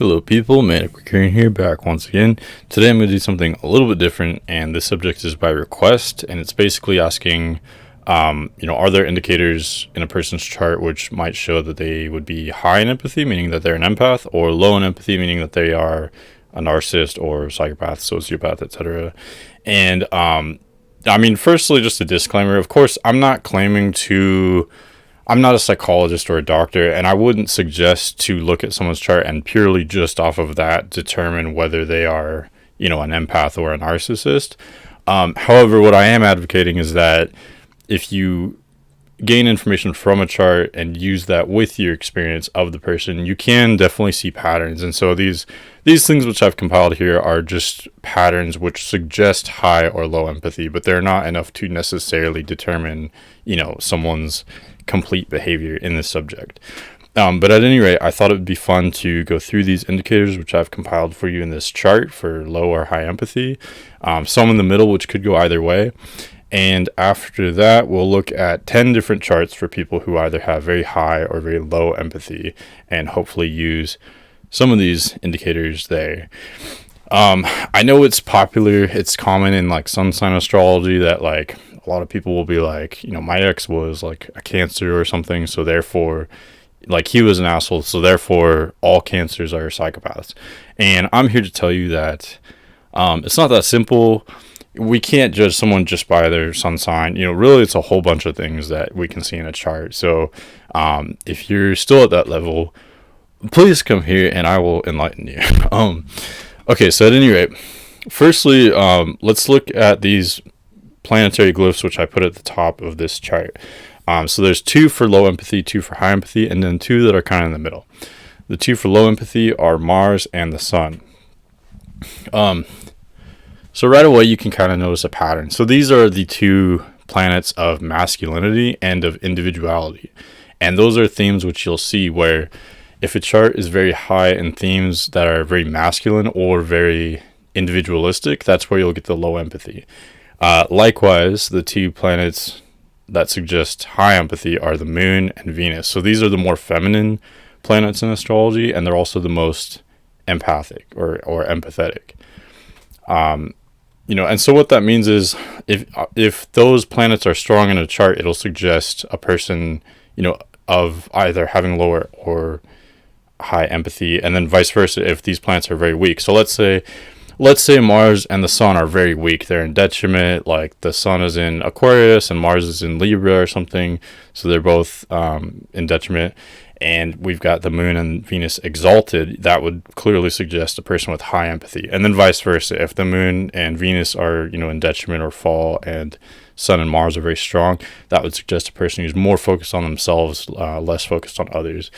Hello people, Aquarius here, back once again. Today I'm going to do something a little bit different, and this subject is by request, and it's basically asking, are there indicators in a person's chart which might show that they would be high in empathy, meaning that they're an empath, or low in empathy, meaning that they are a narcissist or psychopath, sociopath, etc. And, firstly, just a disclaimer, of course, I'm not a psychologist or a doctor, and I wouldn't suggest to look at someone's chart and purely just off of that determine whether they are, an empath or a narcissist. However, what I am advocating is that if you gain information from a chart and use that with your experience of the person, you can definitely see patterns. And so these things which I've compiled here are just patterns which suggest high or low empathy, but they're not enough to necessarily determine, someone's complete behavior in this subject. But at any rate, I thought it would be fun to go through these indicators which I've compiled for you in this chart for low or high empathy, some in the middle which could go either way. And after that, we'll look at 10 different charts for people who either have very high or very low empathy, and hopefully use some of these indicators there. I know it's common in sun sign astrology that a lot of people will be like, my ex was like a Cancer or something, so therefore he was an asshole, so therefore all Cancers are psychopaths. And I'm here to tell you that it's not that simple. We can't judge someone just by their sun sign. Really it's a whole bunch of things that we can see in a chart. So if you're still at that level, please come here and I will enlighten you. Okay, so at any rate, firstly, let's look at these planetary glyphs which I put at the top of this chart. So there's 2 for low empathy, 2 for high empathy, and then 2 that are kind of in the middle. The 2 for low empathy are Mars and the Sun. So right away you can kind of notice a pattern. So these are the 2 planets of masculinity and of individuality. And those are themes which you'll see where if a chart is very high in themes that are very masculine or very individualistic, that's where you'll get the low empathy. Likewise, the 2 planets that suggest high empathy are the Moon and Venus. So these are the more feminine planets in astrology, and they're also the most empathic or empathetic. And so what that means is if those planets are strong in a chart, it'll suggest a person, of either having lower or high empathy, and then vice versa if these planets are very weak. So let's say Mars and the Sun are very weak. They're in detriment, like the Sun is in Aquarius and Mars is in Libra or something. So they're both in detriment. And we've got the Moon and Venus exalted. That would clearly suggest a person with high empathy. And then vice versa. If the Moon and Venus are, in detriment or fall, and Sun and Mars are very strong, that would suggest a person who's more focused on themselves, less focused on others.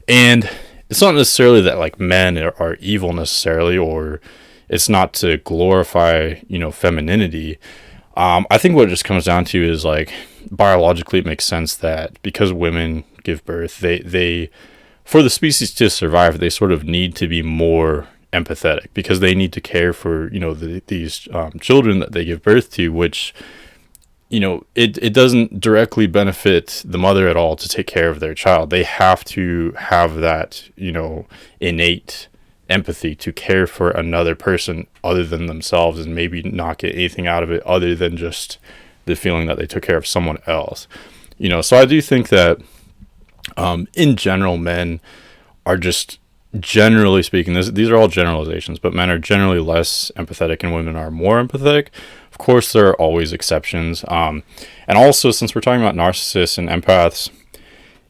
And it's not necessarily that men are evil necessarily, or it's not to glorify, femininity. I think what it just comes down to is biologically it makes sense that because women give birth, they for the species to survive, they sort of need to be more empathetic because they need to care for, these children that they give birth to, which, it doesn't directly benefit the mother at all to take care of their child. They have to have that, innate empathy to care for another person other than themselves, and maybe not get anything out of it other than just the feeling that they took care of someone else. So I do think that in general, men are just, generally speaking, these are all generalizations, but men are generally less empathetic and women are more empathetic. Of course, there are always exceptions. And also, since we're talking about narcissists and empaths,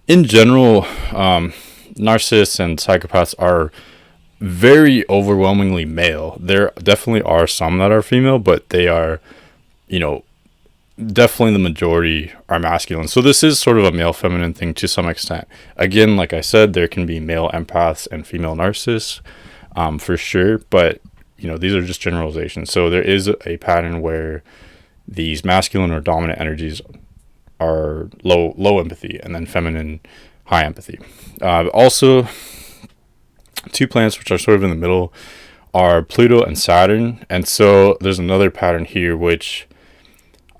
in general, narcissists and psychopaths are very overwhelmingly male. There definitely are some that are female, but they are, definitely the majority are masculine. So this is sort of a male feminine thing to some extent. Again, like I said, there can be male empaths and female narcissists, for sure, but these are just generalizations. So there is a pattern where these masculine or dominant energies are low empathy, and then feminine high empathy. Also, 2 planets which are sort of in the middle are Pluto and Saturn. And so there's another pattern here which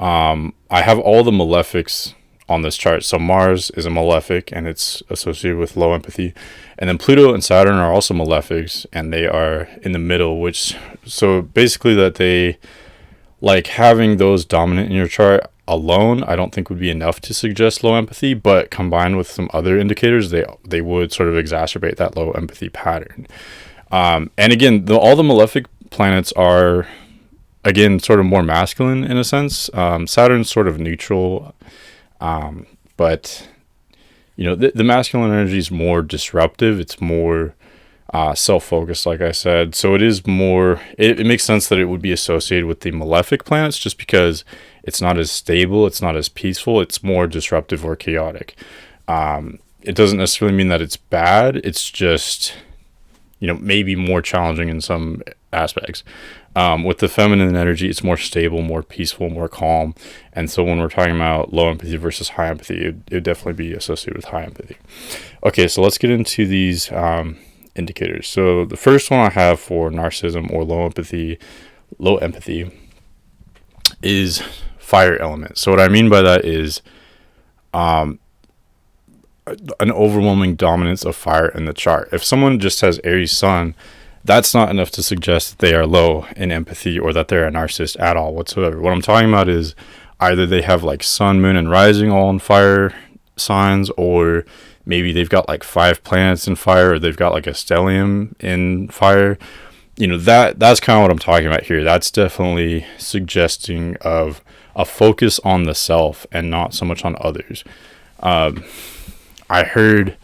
I have all the malefics on this chart. So Mars is a malefic, and it's associated with low empathy. And then Pluto and Saturn are also malefics, and they are in the middle, which, so basically that they, like, having those dominant in your chart alone, I don't think would be enough to suggest low empathy, but combined with some other indicators, they would sort of exacerbate that low empathy pattern. And again, all the malefic planets are, again, sort of more masculine in a sense. Saturn's sort of neutral, but the masculine energy is more disruptive. It's more self-focused, like I said. So it is more, it makes sense that it would be associated with the malefic planets, just because it's not as stable, it's not as peaceful, it's more disruptive or chaotic. It doesn't necessarily mean that it's bad. It's just, maybe more challenging in some aspects. With the feminine energy, it's more stable, more peaceful, more calm. And so when we're talking about low empathy versus high empathy, it would definitely be associated with high empathy. Okay, so let's get into these indicators. So the first one I have for narcissism or low empathy is fire element. So what I mean by that is an overwhelming dominance of fire in the chart. If someone just has Aries sun, that's not enough to suggest that they are low in empathy or that they're a narcissist at all whatsoever. What I'm talking about is either they have like sun, moon, and rising all in fire signs, or maybe they've got like 5 planets in fire, or they've got like a stellium in fire. That's kind of what I'm talking about here. That's definitely suggesting of a focus on the self and not so much on others. I heard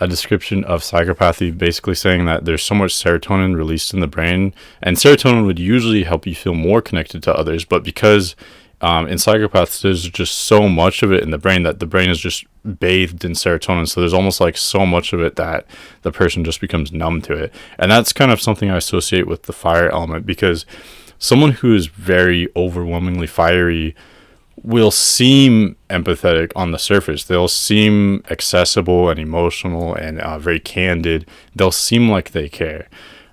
a description of psychopathy basically saying that there's so much serotonin released in the brain, and serotonin would usually help you feel more connected to others, but because in psychopaths there's just so much of it in the brain that the brain is just bathed in serotonin, so there's almost like so much of it that the person just becomes numb to it. And that's kind of something I associate with the fire element, because someone who is very overwhelmingly fiery will seem empathetic on the surface. They'll seem accessible and emotional and very candid. They'll seem like they care.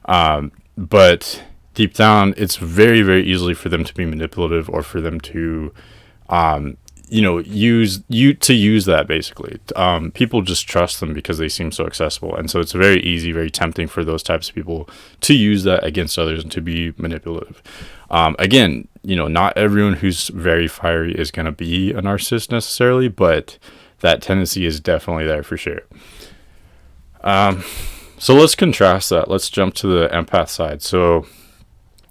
But deep down, it's very, very easily for them to be manipulative, or for them to, use that basically. People just trust them because they seem so accessible. And so it's very easy, very tempting for those types of people to use that against others and to be manipulative. Again, not everyone who's very fiery is going to be a narcissist necessarily, but that tendency is definitely there for sure. So let's contrast that. Let's jump to the empath side. So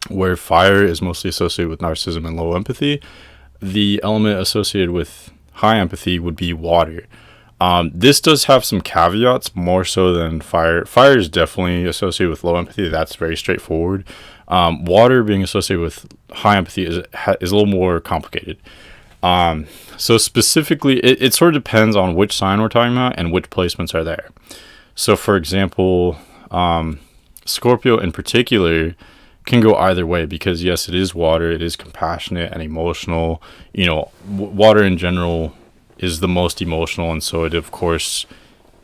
where fire is mostly associated with narcissism and low empathy, the element associated with high empathy would be water. This does have some caveats more so than fire. Fire is definitely associated with low empathy. That's very straightforward. Water being associated with high empathy is a little more complicated. So specifically, it sort of depends on which sign we're talking about and which placements are there. So for example, Scorpio in particular can go either way, because yes, it is water, it is compassionate and emotional. Water in general is the most emotional, and so it of course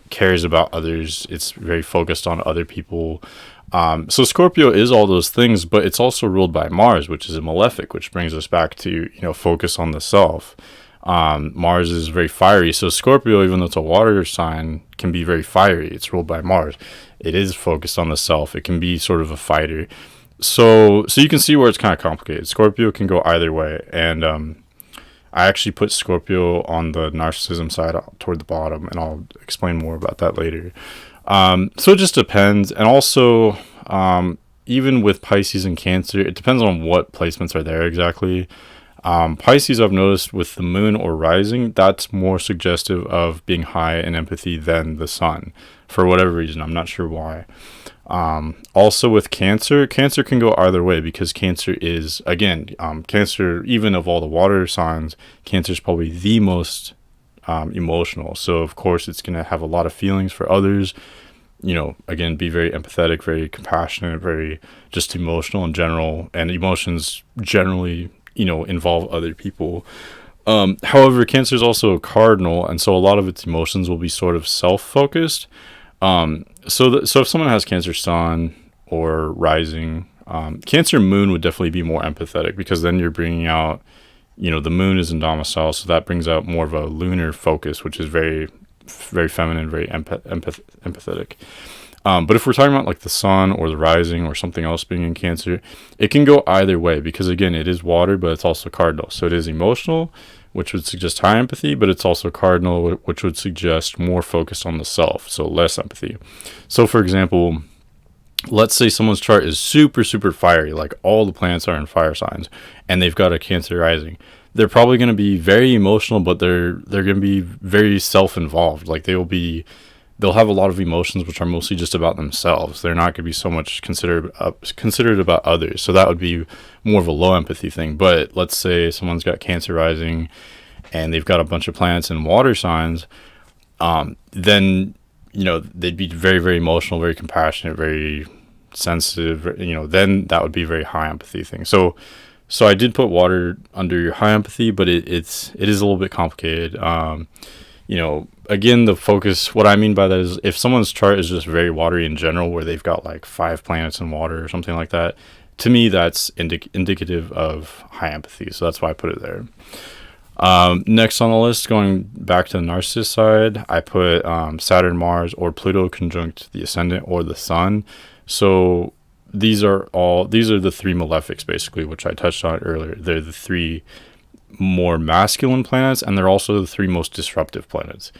cares about others. It's very focused on other people. So Scorpio is all those things, but it's also ruled by Mars, which is a malefic, which brings us back to focus on the self. Mars is very fiery, so Scorpio, even though it's a water sign, can be very fiery. It's ruled by Mars. It is focused on the self. It can be sort of a fighter. So you can see where it's kind of complicated. Scorpio can go either way, and I actually put Scorpio on the narcissism side toward the bottom, and I'll explain more about that later. So it just depends. And also, even with Pisces and Cancer, it depends on what placements are there exactly. Pisces, I've noticed with the moon or rising, that's more suggestive of being high in empathy than the sun, for whatever reason. I'm not sure why. Also with Cancer can go either way, because Cancer is, again, Cancer, even of all the water signs, Cancer is probably the most emotional. So of course it's going to have a lot of feelings for others, again, be very empathetic, very compassionate, very just emotional in general, and emotions generally, involve other people. However, Cancer is also a cardinal, and so a lot of its emotions will be sort of self-focused. So if someone has Cancer sun or rising, Cancer moon would definitely be more empathetic, because then you're bringing out The moon is in domicile, so that brings out more of a lunar focus, which is very, very feminine, very empathetic. But if we're talking about like the sun or the rising or something else being in Cancer, it can go either way because, again, it is water, but it's also cardinal. So it is emotional, which would suggest high empathy, but it's also cardinal, which would suggest more focused on the self, so less empathy. So, for example, let's say someone's chart is super, super fiery, like all the planets are in fire signs, and they've got a Cancer rising. They're probably going to be very emotional, but they're going to be very self-involved. Like they'll have a lot of emotions which are mostly just about themselves. They're not going to be so much considered about others. So that would be more of a low empathy thing. But let's say someone's got Cancer rising and they've got a bunch of planets in water signs, then they'd be very, very emotional, very compassionate, very sensitive. Then that would be a very high empathy thing. So I did put water under your high empathy, but it is a little bit complicated. Again, the focus, what I mean by that is if someone's chart is just very watery in general, where they've got like 5 planets in water or something like that, to me, that's indicative of high empathy. So that's why I put it there. Next on the list, going back to the narcissist side, I put Saturn, Mars, or Pluto conjunct the Ascendant or the Sun. So these are the 3 malefics, basically, which I touched on earlier. They're the 3 more masculine planets, and they're also the 3 most disruptive planets.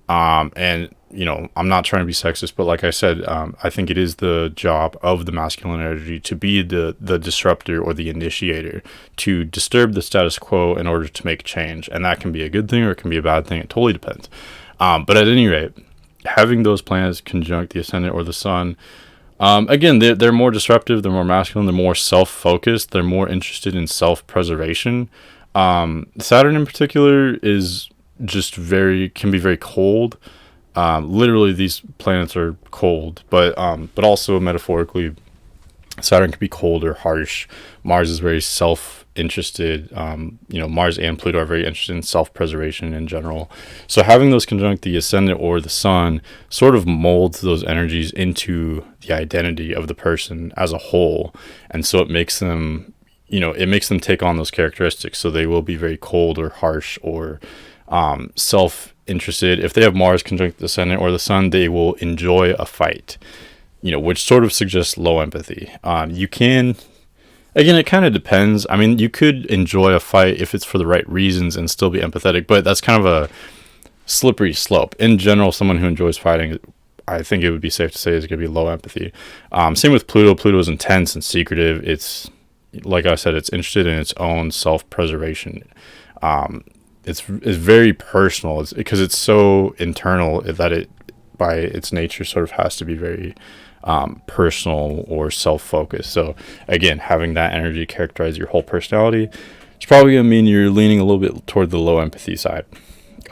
And I'm not trying to be sexist, but like I said, I think it is the job of the masculine energy to be the disruptor or the initiator, to disturb the status quo in order to make change. And that can be a good thing or it can be a bad thing. It totally depends. But at any rate, having those planets conjunct the Ascendant or the Sun, again, they're more disruptive, they're more masculine, they're more self-focused, they're more interested in self-preservation. Saturn in particular is just can be very cold. Literally, these planets are cold, but also metaphorically, Saturn can be cold or harsh. Mars is very self-interested. Mars and Pluto are very interested in self-preservation in general. So having those conjunct the Ascendant or the Sun sort of molds those energies into the identity of the person as a whole, and so it makes them take on those characteristics. So they will be very cold or harsh or self-interested. If they have Mars conjunct the Ascendant or the Sun, they will enjoy a fight, which sort of suggests low empathy. Again, it kind of depends. I mean, you could enjoy a fight if it's for the right reasons and still be empathetic, but that's kind of a slippery slope. In general, someone who enjoys fighting, I think it would be safe to say, is going to be low empathy. Same with Pluto. Pluto is intense and secretive. It's, like I said, it's interested in its own self-preservation. It's very personal. It's because it's so internal that it, by its nature, sort of has to be very personal or self-focused. So again, having that energy characterize your whole personality, it's probably going to mean you're leaning a little bit toward the low empathy side.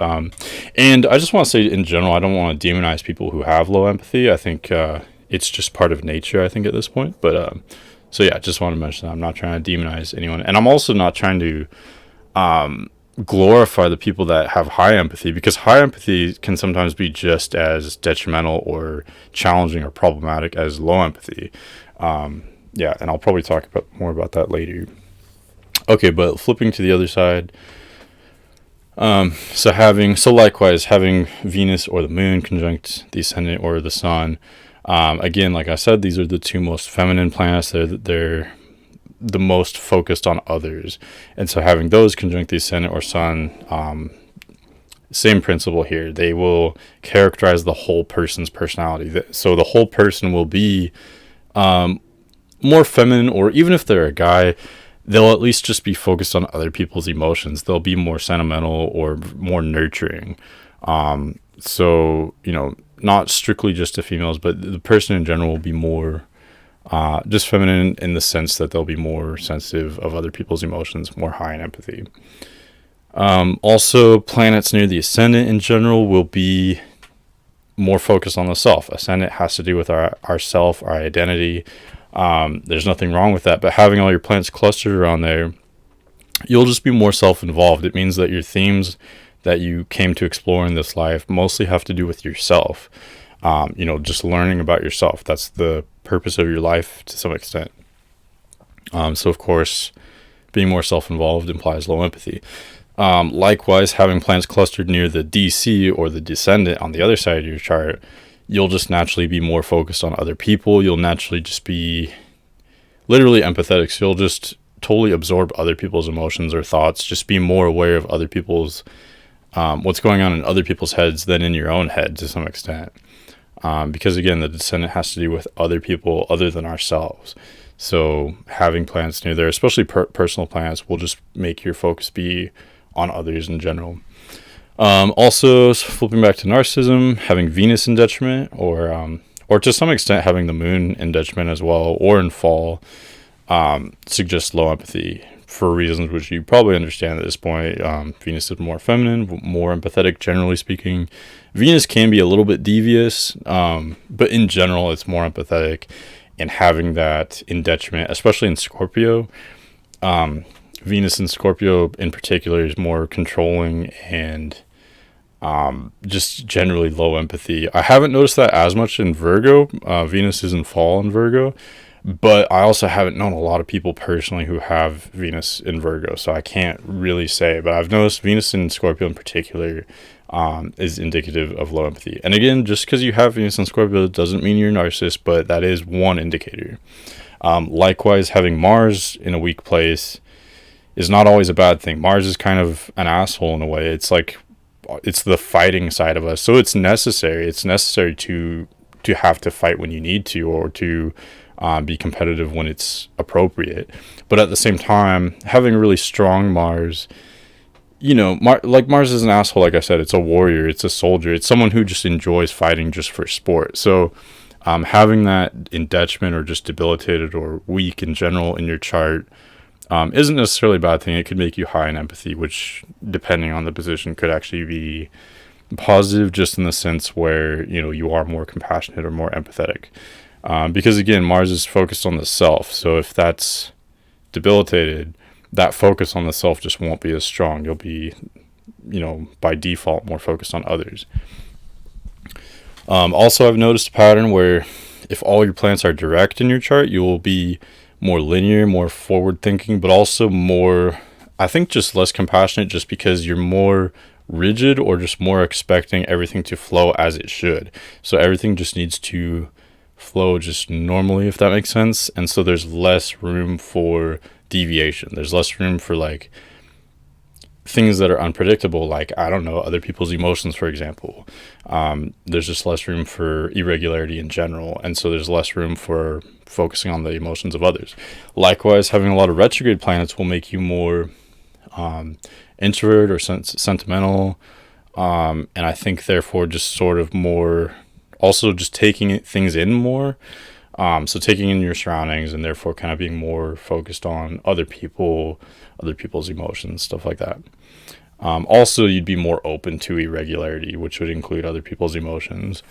And I just want to say, in general, I don't want to demonize people who have low empathy. I think it's just part of nature, I think, at this point. But so yeah, just want to mention that. I'm not trying to demonize anyone. And I'm also not trying to glorify the people that have high empathy, because high empathy can sometimes be just as detrimental or challenging or problematic as low empathy. Yeah, and I'll probably talk more about that later. Okay, but flipping to the other side. So likewise, having Venus or the Moon conjunct the Ascendant or the Sun. Again, like I said, these are the 2 most feminine planets. They're the most focused on others, and so having those conjunct the Ascendant or Sun, same principle here. They will characterize the whole person's personality. So the whole person will be more feminine, or even if they're a guy, they'll at least just be focused on other people's emotions. They'll be more sentimental or more nurturing. So not strictly just to females, but the person in general will be more just feminine in the sense that they'll be more sensitive of other people's emotions, more high in empathy. Also, planets near the Ascendant in general will be more focused on the self. Ascendant has to do with our self, our identity. There's nothing wrong with that, but having all your planets clustered around there, you'll just be more self-involved. It means that your themes that you came to explore in this life mostly have to do with yourself. Just learning about yourself. That's the purpose of your life to some extent. So of course, being more self-involved implies low empathy. Likewise, having planets clustered near the DC or the descendant on the other side of your chart, you'll just naturally be more focused on other people. You'll naturally just be literally empathetic. So you'll just totally absorb other people's emotions or thoughts, just be more aware of other people's, what's going on in other people's heads than in your own head to some extent. Because again, the descendant has to do with other people other than ourselves. So having planets near there, especially personal planets, will just make your focus be on others in general. Also, flipping back to narcissism, having Venus in detriment, or to some extent having the moon in detriment as well, or in fall, suggests low empathy for reasons which you probably understand at this point. Venus is more feminine, more empathetic, generally speaking. Venus can be a little bit devious, but in general, it's more empathetic. And having that in detriment, especially in Scorpio, Venus in Scorpio in particular is more controlling and just generally low empathy. I haven't noticed that as much in Virgo. Venus is in fall in Virgo, but I also haven't known a lot of people personally who have Venus in Virgo, so I can't really say. But I've noticed Venus in Scorpio in particular is indicative of low empathy. And again, just because you have Venus in Scorpio doesn't mean you're a narcissist, but that is one indicator. Likewise, having Mars in a weak place is not always a bad thing. Mars is kind of an asshole in a way. It's like, it's the fighting side of us. So it's necessary. It's necessary to have to fight when you need to, or to be competitive when it's appropriate. But at the same time, having a really strong Mars, you know, Mars is an asshole. Like I said, it's a warrior, it's a soldier, it's someone who just enjoys fighting just for sport. So having that in detriment or just debilitated or weak in general in your chart isn't necessarily a bad thing. It could make you high in empathy, which, depending on the position, could actually be positive, just in the sense where, you know, you are more compassionate or more empathetic. Because again, Mars is focused on the self. So if that's debilitated, that focus on the self just won't be as strong. You'll be, you know, by default more focused on others. Also, I've noticed a pattern where if all your planets are direct in your chart, you will be more linear, more forward thinking, but also more, I think, just less compassionate, just because you're more rigid or just more expecting everything to flow as it should. So everything just needs to flow just normally, if that makes sense. And so there's less room for deviation. There's less room for like things that are unpredictable, like, I don't know, other people's emotions, for example. There's just less room for irregularity in general, and so there's less room for focusing on the emotions of others. Likewise, having a lot of retrograde planets will make you more introvert or sentimental, and I think therefore just sort of more, also just taking things in more. So taking in your surroundings, and therefore kind of being more focused on other people, other people's emotions, stuff like that. Also, you'd be more open to irregularity, which would include other people's emotions.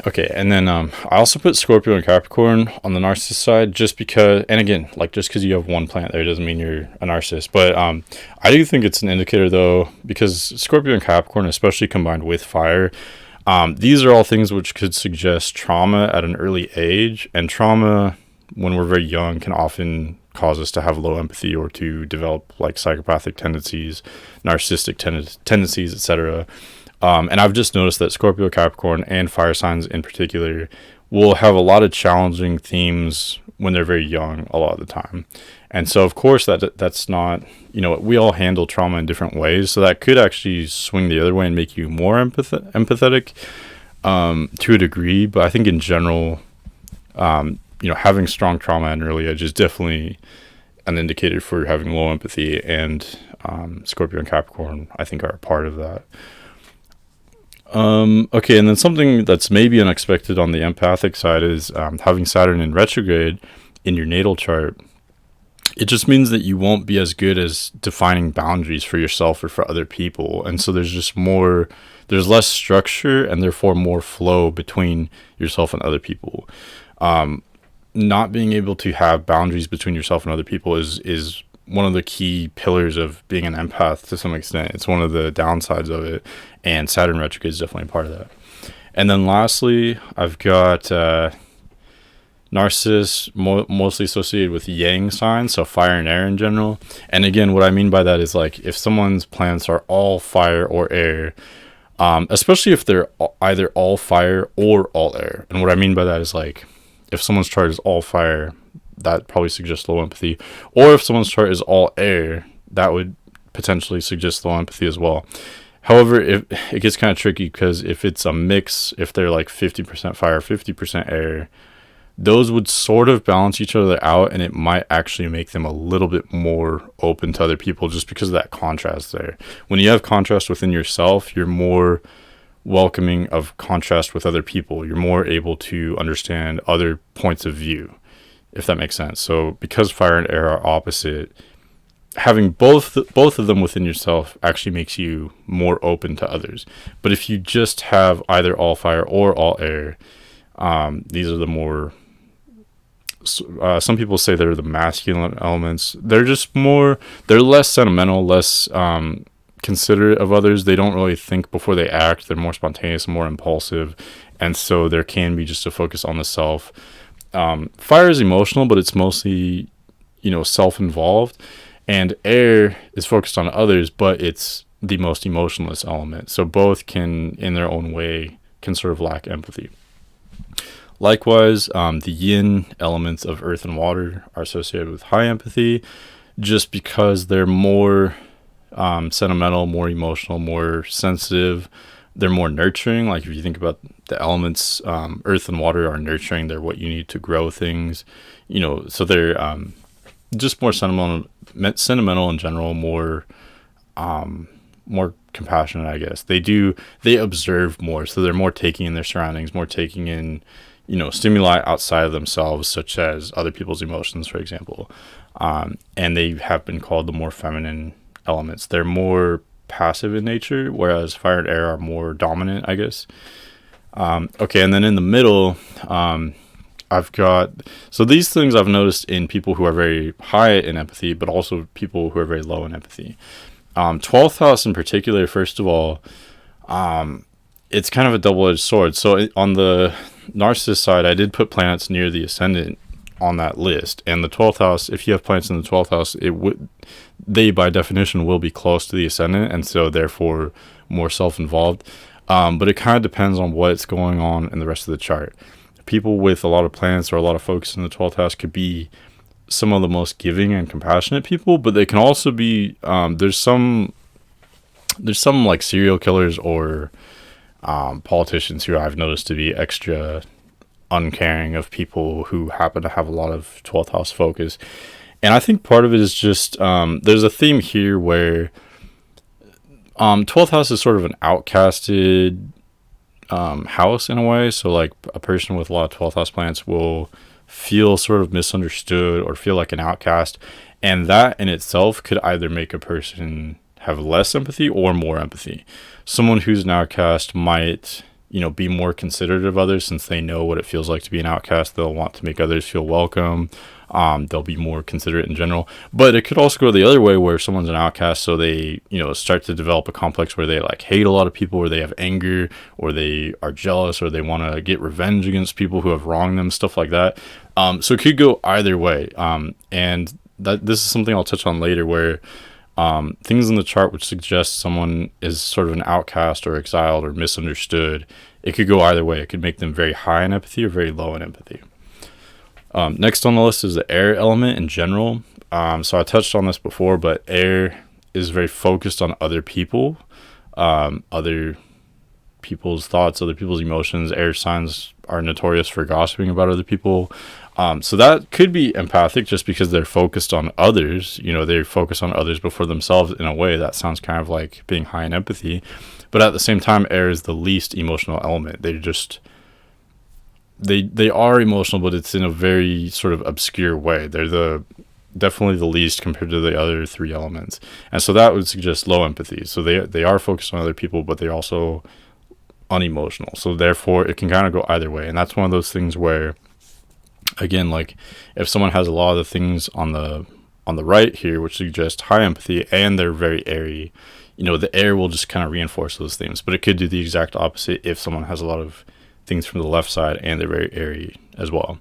Okay, and then I also put Scorpio and Capricorn on the narcissist side, just because, and again, like, just because you have one planet there doesn't mean you're a narcissist. But I do think it's an indicator, though, because Scorpio and Capricorn, especially combined with fire, these are all things which could suggest trauma at an early age, and trauma when we're very young can often cause us to have low empathy or to develop like psychopathic tendencies, narcissistic tendencies, etc. And I've just noticed that Scorpio, Capricorn, and fire signs in particular will have a lot of challenging themes when they're very young a lot of the time. And so, of course, that's not, you know, we all handle trauma in different ways. So that could actually swing the other way and make you more empathetic to a degree. But I think in general, you know, having strong trauma at an early age is definitely an indicator for having low empathy. And Scorpio and Capricorn, I think, are a part of that. Okay, and then something that's maybe unexpected on the empathic side is having Saturn in retrograde in your natal chart. It just means that you won't be as good as defining boundaries for yourself or for other people. And so there's less structure and therefore more flow between yourself and other people. Not being able to have boundaries between yourself and other people is one of the key pillars of being an empath to some extent. It's one of the downsides of it, and Saturn retrograde is definitely a part of that. And then lastly, I've got Narcissists mostly associated with yang signs, so fire and air in general. And again, what I mean by that is like if someone's planets are all fire or air, especially if they're either all fire or all air. And what I mean by that is like if someone's chart is all fire, that probably suggests low empathy. Or if someone's chart is all air, that would potentially suggest low empathy as well. However, if it gets kind of tricky because if it's a mix, if they're like 50% fire, 50% air, those would sort of balance each other out, and it might actually make them a little bit more open to other people just because of that contrast there. When you have contrast within yourself, you're more welcoming of contrast with other people. You're more able to understand other points of view, if that makes sense. So because fire and air are opposite, having both of them within yourself actually makes you more open to others. But if you just have either all fire or all air, these are the more some people say they're the masculine elements. They're just more, they're less sentimental, less considerate of others. They don't really think before they act. They're more spontaneous, more impulsive, and so there can be just a focus on the self. Fire is emotional, but it's mostly, self-involved, and air is focused on others, but it's the most emotionless element. So both can, in their own way, can sort of lack empathy. Likewise, the yin elements of earth and water are associated with high empathy just because they're more sentimental, more emotional, more sensitive. They're more nurturing. Like if you think about the elements, earth and water are nurturing. They're what you need to grow things, so they're just more sentimental in general, more compassionate, I guess. They observe more, so they're more taking in their surroundings, more taking in stimuli outside of themselves, such as other people's emotions, for example. And they have been called the more feminine elements. They're more passive in nature, whereas fire and air are more dominant, I guess. Okay, and then in the middle, I've got, so these things I've noticed in people who are very high in empathy, but also people who are very low in empathy. 12th house in particular, first of all, it's kind of a double-edged sword. So on the narcissist side, I did put planets near the ascendant on that list, and the 12th house, if you have planets in the 12th house, they by definition will be close to the ascendant, and so therefore more self-involved. But it kind of depends on what's going on in the rest of the chart. People with a lot of planets or a lot of focus in the 12th house could be some of the most giving and compassionate people, but they can also be there's some like serial killers or politicians who I've noticed to be extra uncaring of people who happen to have a lot of 12th house focus. And I think part of it is just there's a theme here where 12th house is sort of an outcasted house in a way. So like a person with a lot of 12th house planets will feel sort of misunderstood or feel like an outcast, and that in itself could either make a person have less empathy or more empathy. Someone who's an outcast might be more considerate of others since they know what it feels like to be an outcast. They'll want to make others feel welcome. They'll be more considerate in general. But it could also go the other way where someone's an outcast, so they start to develop a complex where they like hate a lot of people, or they have anger, or they are jealous, or they want to get revenge against people who have wronged them, stuff like that. So it could go either way. And this is something I'll touch on later, where things in the chart which suggest someone is sort of an outcast or exiled or misunderstood, it could go either way. It could make them very high in empathy or very low in empathy. Next on the list is the air element in general. So I touched on this before, but air is very focused on other people, other people's thoughts, other people's emotions. Air signs are notorious for gossiping about other people. So that could be empathic just because they're focused on others. They focus on others before themselves in a way. That sounds kind of like being high in empathy. But at the same time, air is the least emotional element. They are emotional, but it's in a very sort of obscure way. They're definitely the least compared to the other three elements. And so that would suggest low empathy. So they are focused on other people, but they're also unemotional. So therefore, it can kind of go either way. And that's one of those things where, again, like if someone has a lot of the things on the right here, which suggest high empathy, and they're very airy, the air will just kind of reinforce those things. But it could do the exact opposite if someone has a lot of things from the left side and they're very airy as well.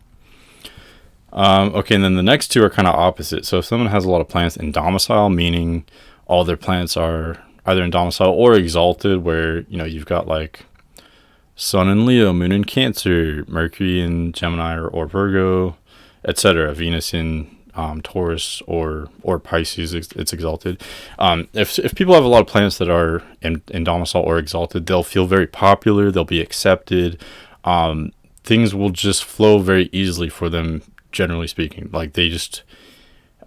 Okay, and then the next two are kind of opposite. So if someone has a lot of planets in domicile, meaning all their planets are either in domicile or exalted, where, you know, you've got like Sun in Leo, Moon in Cancer, Mercury in Gemini or Virgo, etc. Venus in Taurus or Pisces, it's exalted. If people have a lot of planets that are in domicile or exalted, they'll feel very popular. They'll be accepted. Things will just flow very easily for them, generally speaking. Like they just,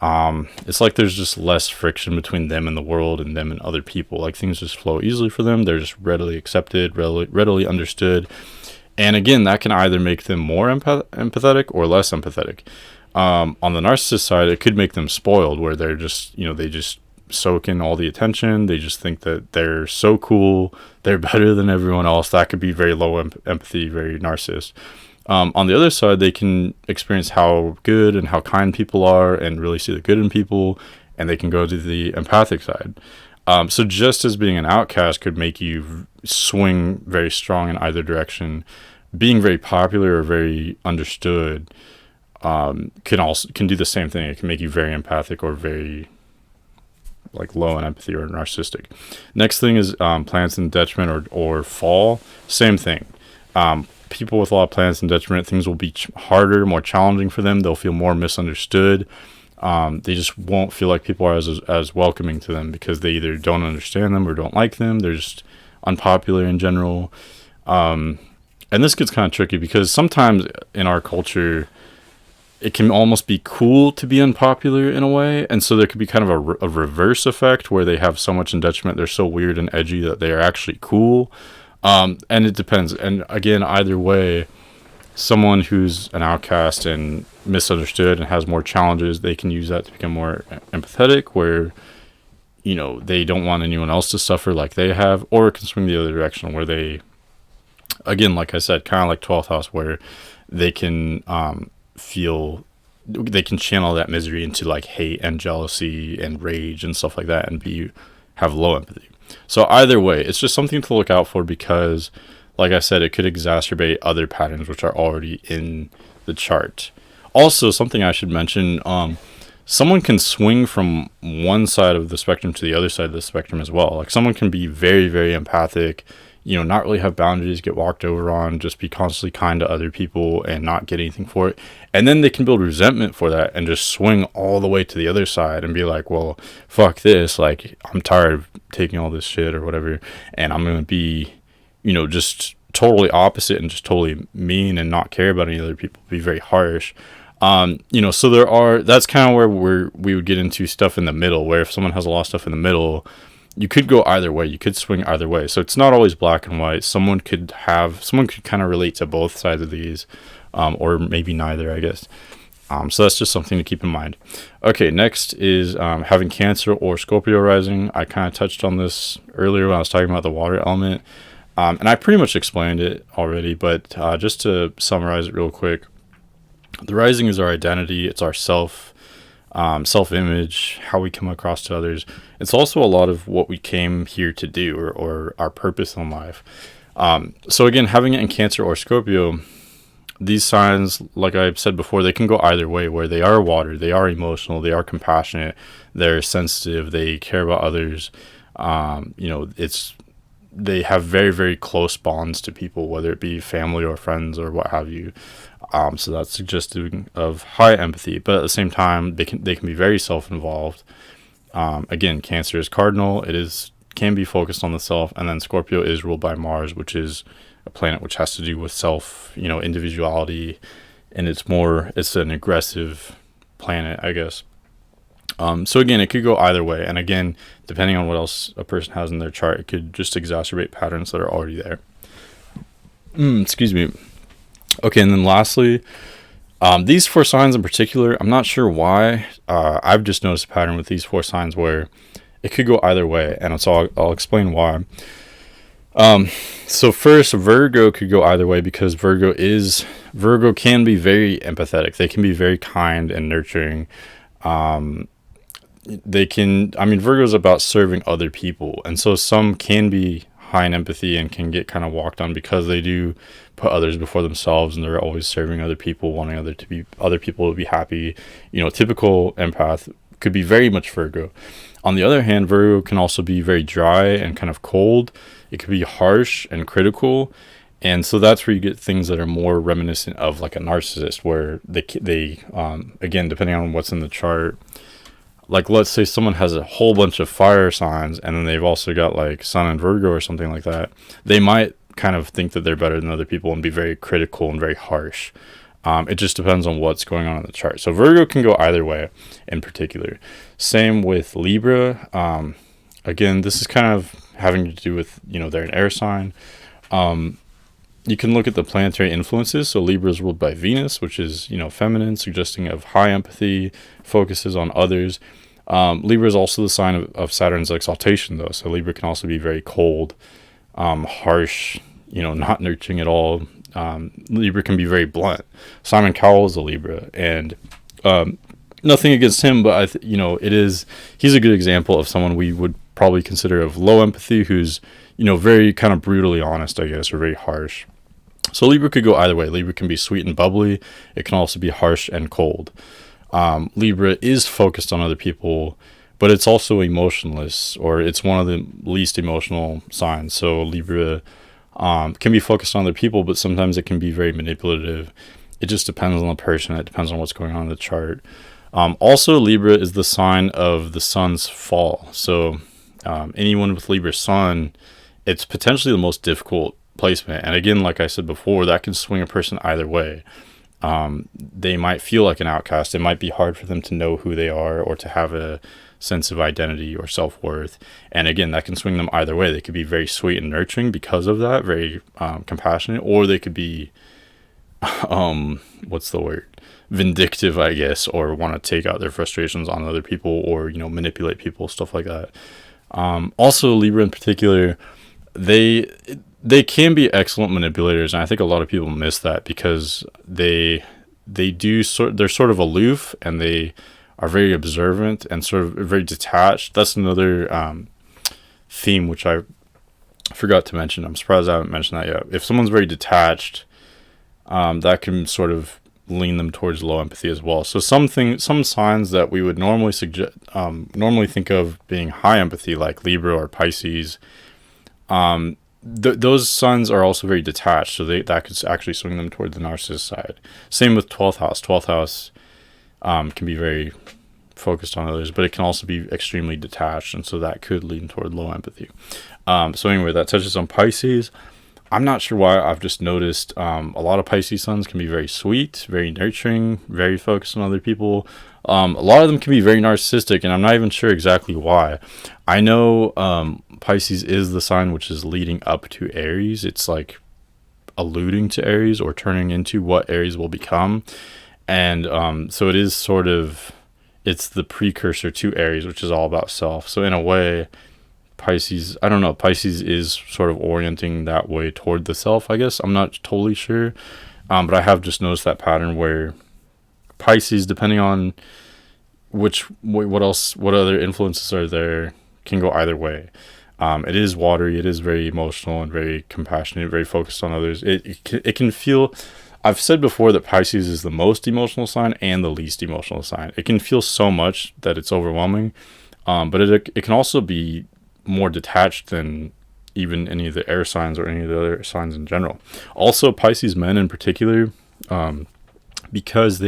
it's like there's just less friction between them and the world and them and other people. Like things just flow easily for them. They're just readily accepted, readily understood. And again, that can either make them more empathetic or less empathetic. On the narcissist side, it could make them spoiled, where they're just, you know, they just soak in all the attention. They just think that they're so cool, they're better than everyone else. That could be very low empathy, very narcissist. On the other side, they can experience how good and how kind people are and really see the good in people, and they can go to the empathic side. So just as being an outcast could make you swing very strong in either direction, being very popular or very understood can do the same thing. It can make you very empathic or very like low in empathy or narcissistic. Next thing is planets in detriment or fall. Same thing. People with a lot of planets in detriment, things will be harder, more challenging for them. They'll feel more misunderstood. They just won't feel like people are as welcoming to them because they either don't understand them or don't like them. They're just unpopular in general. And this gets kind of tricky because sometimes in our culture, it can almost be cool to be unpopular in a way. And so there could be kind of a reverse effect where they have so much in detriment. They're so weird and edgy that they are actually cool. And it depends. And again, either way, someone who's an outcast and misunderstood and has more challenges, they can use that to become more empathetic, where, you know, they don't want anyone else to suffer like they have, or it can swing the other direction where they, again, like I said, kind of like 12th house, where they can they can channel that misery into like hate and jealousy and rage and stuff like that and have low empathy. So either way, it's just something to look out for because, like I said, it could exacerbate other patterns which are already in the chart. Also, something I should mention, someone can swing from one side of the spectrum to the other side of the spectrum as well. Like someone can be very, very empathic, you know, not really have boundaries, get walked over on, just be constantly kind to other people and not get anything for it. And then they can build resentment for that and just swing all the way to the other side and be like, well, fuck this. Like, I'm tired of taking all this shit or whatever. And I'm going to be, you know, just totally opposite and just totally mean and not care about any other people, be very harsh. You know, so that's kind of where we would get into stuff in the middle, where if someone has a lot of stuff in the middle, you could go either way. You could swing either way. So it's not always black and white. Someone could kind of relate to both sides of these, or maybe neither, I guess. So that's just something to keep in mind. Okay, next is having Cancer or Scorpio rising. I kind of touched on this earlier when I was talking about the water element. And I pretty much explained it already, but just to summarize it real quick, the rising is our identity. It's our self-image, how we come across to others. It's also a lot of what we came here to do, or our purpose in life. So again, having it in Cancer or Scorpio, these signs, like I've said before, they can go either way, where they are water, they are emotional, they are compassionate, they're sensitive, they care about others. You know, they have very, very close bonds to people, whether it be family or friends or what have you. So that's suggestive of high empathy, but at the same time, they can be very self-involved. Again, Cancer is cardinal. Can be focused on the self, and then Scorpio is ruled by Mars, which is a planet which has to do with self, you know, individuality, and it's an aggressive planet, I guess. So again, it could go either way, and again, depending on what else a person has in their chart, it could just exacerbate patterns that are already there. Excuse me. Okay, and then lastly, these 4 signs in particular, I'm not sure why. I've just noticed a pattern with these 4 signs where it could go either way, and so I'll explain why. So first, Virgo could go either way because Virgo can be very empathetic. They can be very kind and nurturing. Virgo's about serving other people, and so some can be high in empathy and can get kind of walked on because they do put others before themselves, and they're always serving other people, wanting other people to be happy. Typical empath could be very much Virgo. On the other hand, Virgo can also be very dry and kind of cold. It could be harsh and critical. And so that's where you get things that are more reminiscent of like a narcissist, where they again, depending on what's in the chart, like let's say someone has a whole bunch of fire signs and then they've also got like Sun and Virgo or something like that. They might kind of think that they're better than other people and be very critical and very harsh. It just depends on what's going on in the chart. So Virgo can go either way in particular. Same with Libra. Again, this is kind of having to do with, they're an air sign. You can look at the planetary influences. So Libra is ruled by Venus, which is, feminine, suggesting of high empathy, focuses on others. Libra is also the sign of Saturn's exaltation, though. So Libra can also be very cold, harsh, not nurturing at all. Libra can be very blunt. Simon Cowell is a Libra, and nothing against him, but he's a good example of someone we would probably consider of low empathy, who's very kind of brutally honest, I guess, or very harsh. So Libra could go either way. Libra can be sweet and bubbly. It can also be harsh and cold. Libra is focused on other people, but it's also emotionless, or it's one of the least emotional signs. So Libra can be focused on other people, but sometimes it can be very manipulative. It just depends on the person. It depends on what's going on in the chart. Also, Libra is the sign of the sun's fall. So anyone with Libra sun, it's potentially the most difficult placement. And again, like I said before, that can swing a person either way. They might feel like an outcast. It might be hard for them to know who they are or to have a sense of identity or self-worth. And again, that can swing them either way. They could be very sweet and nurturing because of that, very compassionate, or they could be vindictive, I guess, or want to take out their frustrations on other people, or manipulate people, stuff like that. Also, Libra in particular, they can be excellent manipulators, and I think a lot of people miss that because they're sort of aloof, and they are very observant and sort of very detached. That's another theme which I forgot to mention. I'm surprised I haven't mentioned that yet. If someone's very detached, that can sort of lean them towards low empathy as well. So some signs that we would normally think of being high empathy, like Libra or Pisces, those signs are also very detached, so that could actually swing them toward the narcissist side. Same with 12th house. 12th house can be very focused on others, but it can also be extremely detached, and so that could lean toward low empathy. So anyway, that touches on Pisces. I'm not sure why. I've just noticed a lot of Pisces suns can be very sweet, very nurturing, very focused on other people. A lot of them can be very narcissistic, and I'm not even sure exactly why. I know Pisces is the sign which is leading up to Aries. It's like alluding to Aries or turning into what Aries will become. And so it is sort of, it's the precursor to Aries, which is all about self. So in a way, Pisces is sort of orienting that way toward the self, I guess. I'm not totally sure. But I have just noticed that pattern where Pisces, depending on what other influences are there, can go either way. It is watery, it is very emotional and very compassionate, very focused on others. It can feel, I've said before that Pisces is the most emotional sign and the least emotional sign. It can feel so much that it's overwhelming, but it can also be more detached than even any of the air signs or any of the other signs in general. Also, Pisces men in particular, because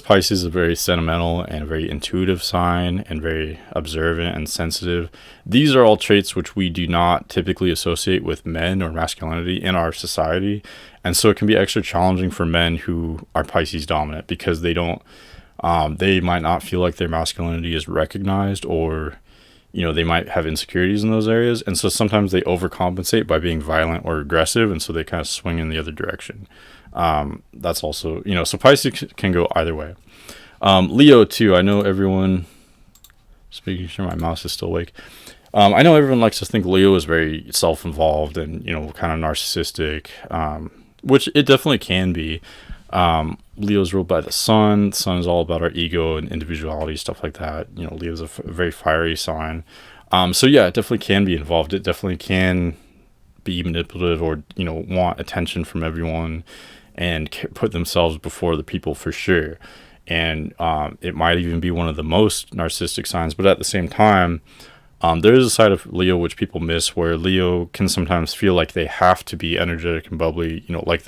Pisces is a very sentimental and a very intuitive sign and very observant and sensitive, these are all traits which we do not typically associate with men or masculinity in our society. And so it can be extra challenging for men who are Pisces dominant, because they might not feel like their masculinity is recognized, or they might have insecurities in those areas. And so sometimes they overcompensate by being violent or aggressive, and so they kind of swing in the other direction. That's also, so Pisces can go either way. Leo too. I know everyone, just making sure my mouse is still awake. I know everyone likes to think Leo is very self-involved and, kind of narcissistic, which it definitely can be. Leo's ruled by the sun. The sun is all about our ego and individuality, stuff like that. Leo's a very fiery sign. So yeah, it definitely can be involved. It definitely can be manipulative or, want attention from everyone and put themselves before the people for sure. And it might even be one of the most narcissistic signs. But at the same time, there is a side of Leo which people miss, where Leo can sometimes feel like they have to be energetic and bubbly, like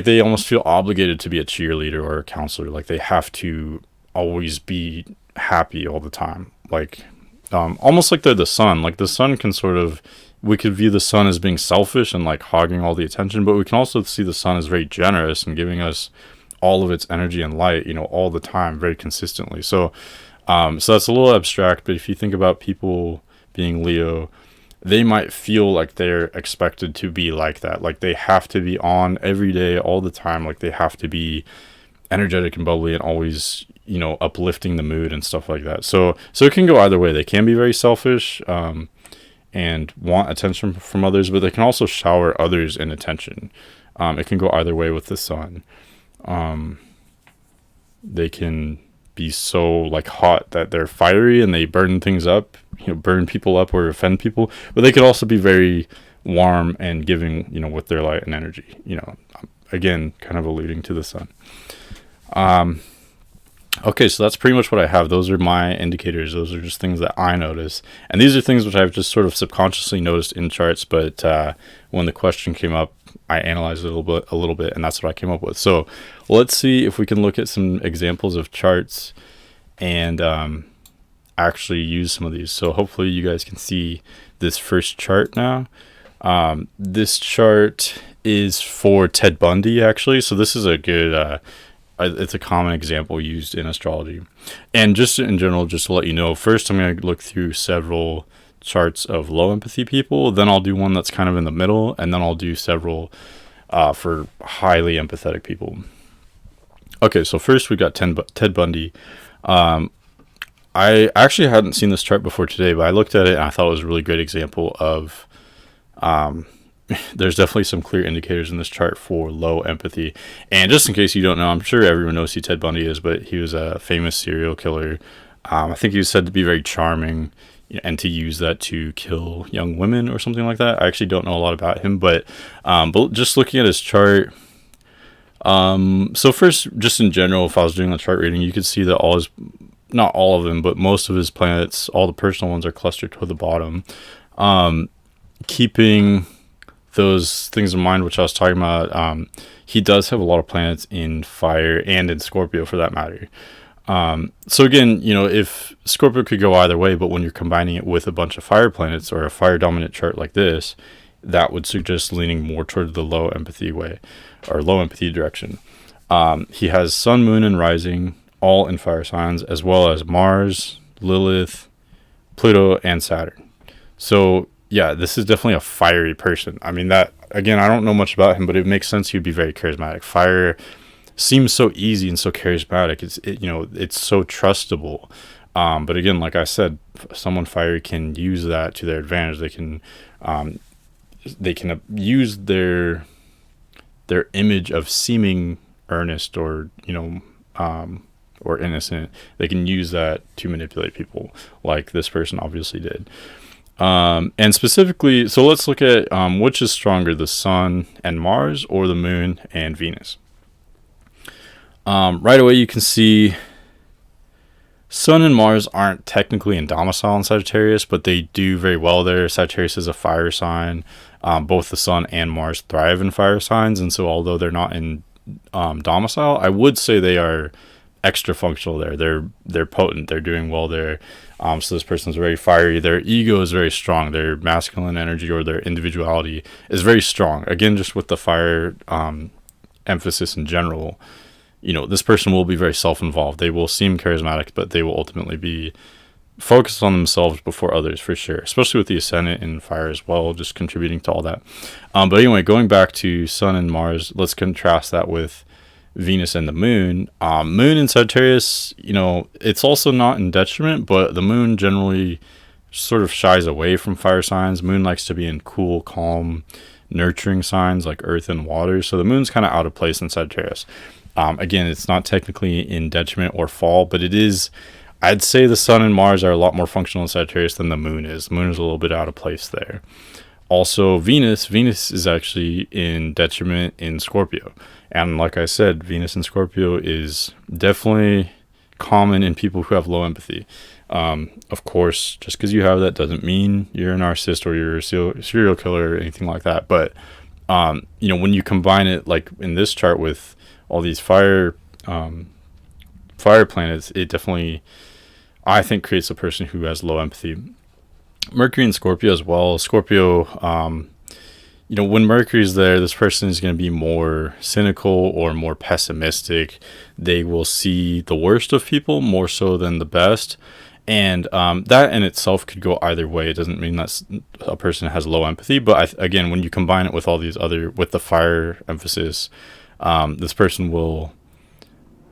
they almost feel obligated to be a cheerleader or a counselor. Like they have to always be happy all the time. Like almost like they're the sun. Like the sun can we could view the sun as being selfish and like hogging all the attention, but we can also see the sun as very generous and giving us all of its energy and light, all the time, very consistently. So that's a little abstract, but if you think about people being Leo, they might feel like they're expected to be like that. Like they have to be on every day, all the time. Like they have to be energetic and bubbly and always, uplifting the mood and stuff like that. So it can go either way. They can be very selfish, and want attention from others, but they can also shower others in attention. It can go either way with the sun. They can be so like hot that they're fiery and they burn things up, burn people up or offend people, but they could also be very warm and giving, with their light and energy, again, kind of alluding to the sun. Okay, so that's pretty much what I have. Those are my indicators. Those are just things that I notice. And these are things which I've just sort of subconsciously noticed in charts, but when the question came up, I analyzed it a little bit, and that's what I came up with. So let's see if we can look at some examples of charts and actually use some of these. So hopefully you guys can see this first chart now. This chart is for Ted Bundy, actually. So this is a good... it's a common example used in astrology. And just in general, just to let you know, first I'm going to look through several charts of low empathy people, then I'll do one that's kind of in the middle, and then I'll do several for highly empathetic people. Okay, so first we got Ted Bundy. I actually hadn't seen this chart before today, but I looked at it and I thought it was a really great example of there's definitely some clear indicators in this chart for low empathy. And just in case you don't know, I'm sure everyone knows who Ted Bundy is, but he was a famous serial killer. I think he was said to be very charming and to use that to kill young women or something like that. I actually don't know a lot about him, but just looking at his chart. So first, just in general, if I was doing the chart reading, you could see that not all of them, but most of his planets, all the personal ones, are clustered toward the bottom. Keeping those things in mind, which I was talking about, he does have a lot of planets in fire and in Scorpio for that matter. So again, if Scorpio could go either way, but when you're combining it with a bunch of fire planets or a fire dominant chart like this, that would suggest leaning more toward the low empathy way or low empathy direction. He has sun, moon, and rising all in fire signs, as well as Mars, Lilith, Pluto, and Saturn. So yeah, this is definitely a fiery person. I mean, that, again, I don't know much about him, but it makes sense he'd be very charismatic. Fire seems so easy and so charismatic. It's so trustable. But again, like I said, someone fiery can use that to their advantage. They can use their image of seeming earnest or innocent. They can use that to manipulate people, like this person obviously did. And specifically, so let's look at which is stronger, the sun and Mars or the moon and Venus. Right away you can see sun and Mars aren't technically in domicile in Sagittarius, but they do very well there. Sagittarius is a fire sign. Both the sun and Mars thrive in fire signs, and so although they're not in domicile, I would say they are extra functional there. They're potent. They're doing well there. So this person's very fiery. Their ego is very strong. Their masculine energy or their individuality is very strong. Again, just with the fire emphasis in general, this person will be very self-involved. They will seem charismatic, but they will ultimately be focused on themselves before others, for sure, especially with the Ascendant in fire as well, just contributing to all that. But anyway, going back to sun and Mars, let's contrast that with Venus and the moon. Moon in Sagittarius, it's also not in detriment, but the moon generally sort of shies away from fire signs. Moon likes to be in cool, calm, nurturing signs like earth and water. So the moon's kind of out of place in Sagittarius. Again, it's not technically in detriment or fall, but it is. I'd say the sun and Mars are a lot more functional in Sagittarius than the moon is. The moon is a little bit out of place there. Also, Venus is actually in detriment in Scorpio. And like I said, Venus in Scorpio is definitely common in people who have low empathy. Of course, just because you have that doesn't mean you're a narcissist or you're a serial killer or anything like that. But, when you combine it, like in this chart, with all these fire planets, it definitely, I think, creates a person who has low empathy. Mercury and Scorpio as well. Scorpio, when Mercury's there, this person is going to be more cynical or more pessimistic. They will see the worst of people more so than the best. And that in itself could go either way. It doesn't mean that a person has low empathy. But again, when you combine it with all these with the fire emphasis, this person will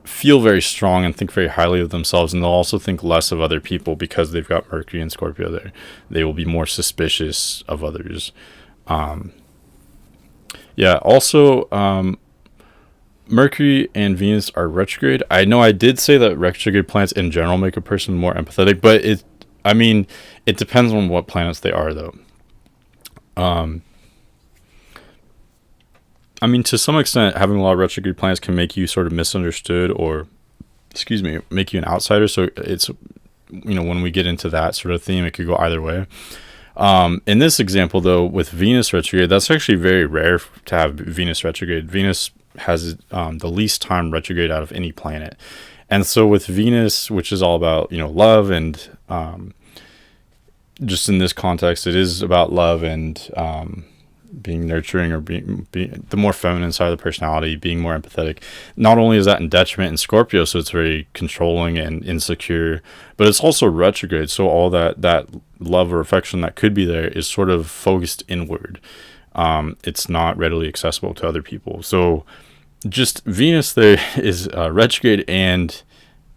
feel very strong and think very highly of themselves, and they'll also think less of other people because they've got Mercury and Scorpio there. They will be more suspicious of others. Also, Mercury and Venus are retrograde. I know I did say that retrograde planets in general make a person more empathetic, but it depends on what planets they are, though. To some extent, having a lot of retrograde planets can make you sort of misunderstood, or, make you an outsider. So it's, when we get into that sort of theme, it could go either way. In this example, though, with Venus retrograde, that's actually very rare to have Venus retrograde. Venus has the least time retrograde out of any planet. And so with Venus, which is all about, love, and just in this context, it is about love and being nurturing, or being the more feminine side of the personality, being more empathetic. Not only is that in detriment in Scorpio, so it's very controlling and insecure, but it's also retrograde, so all that love or affection that could be there is sort of focused inward. It's not readily accessible to other people. So just Venus there is retrograde and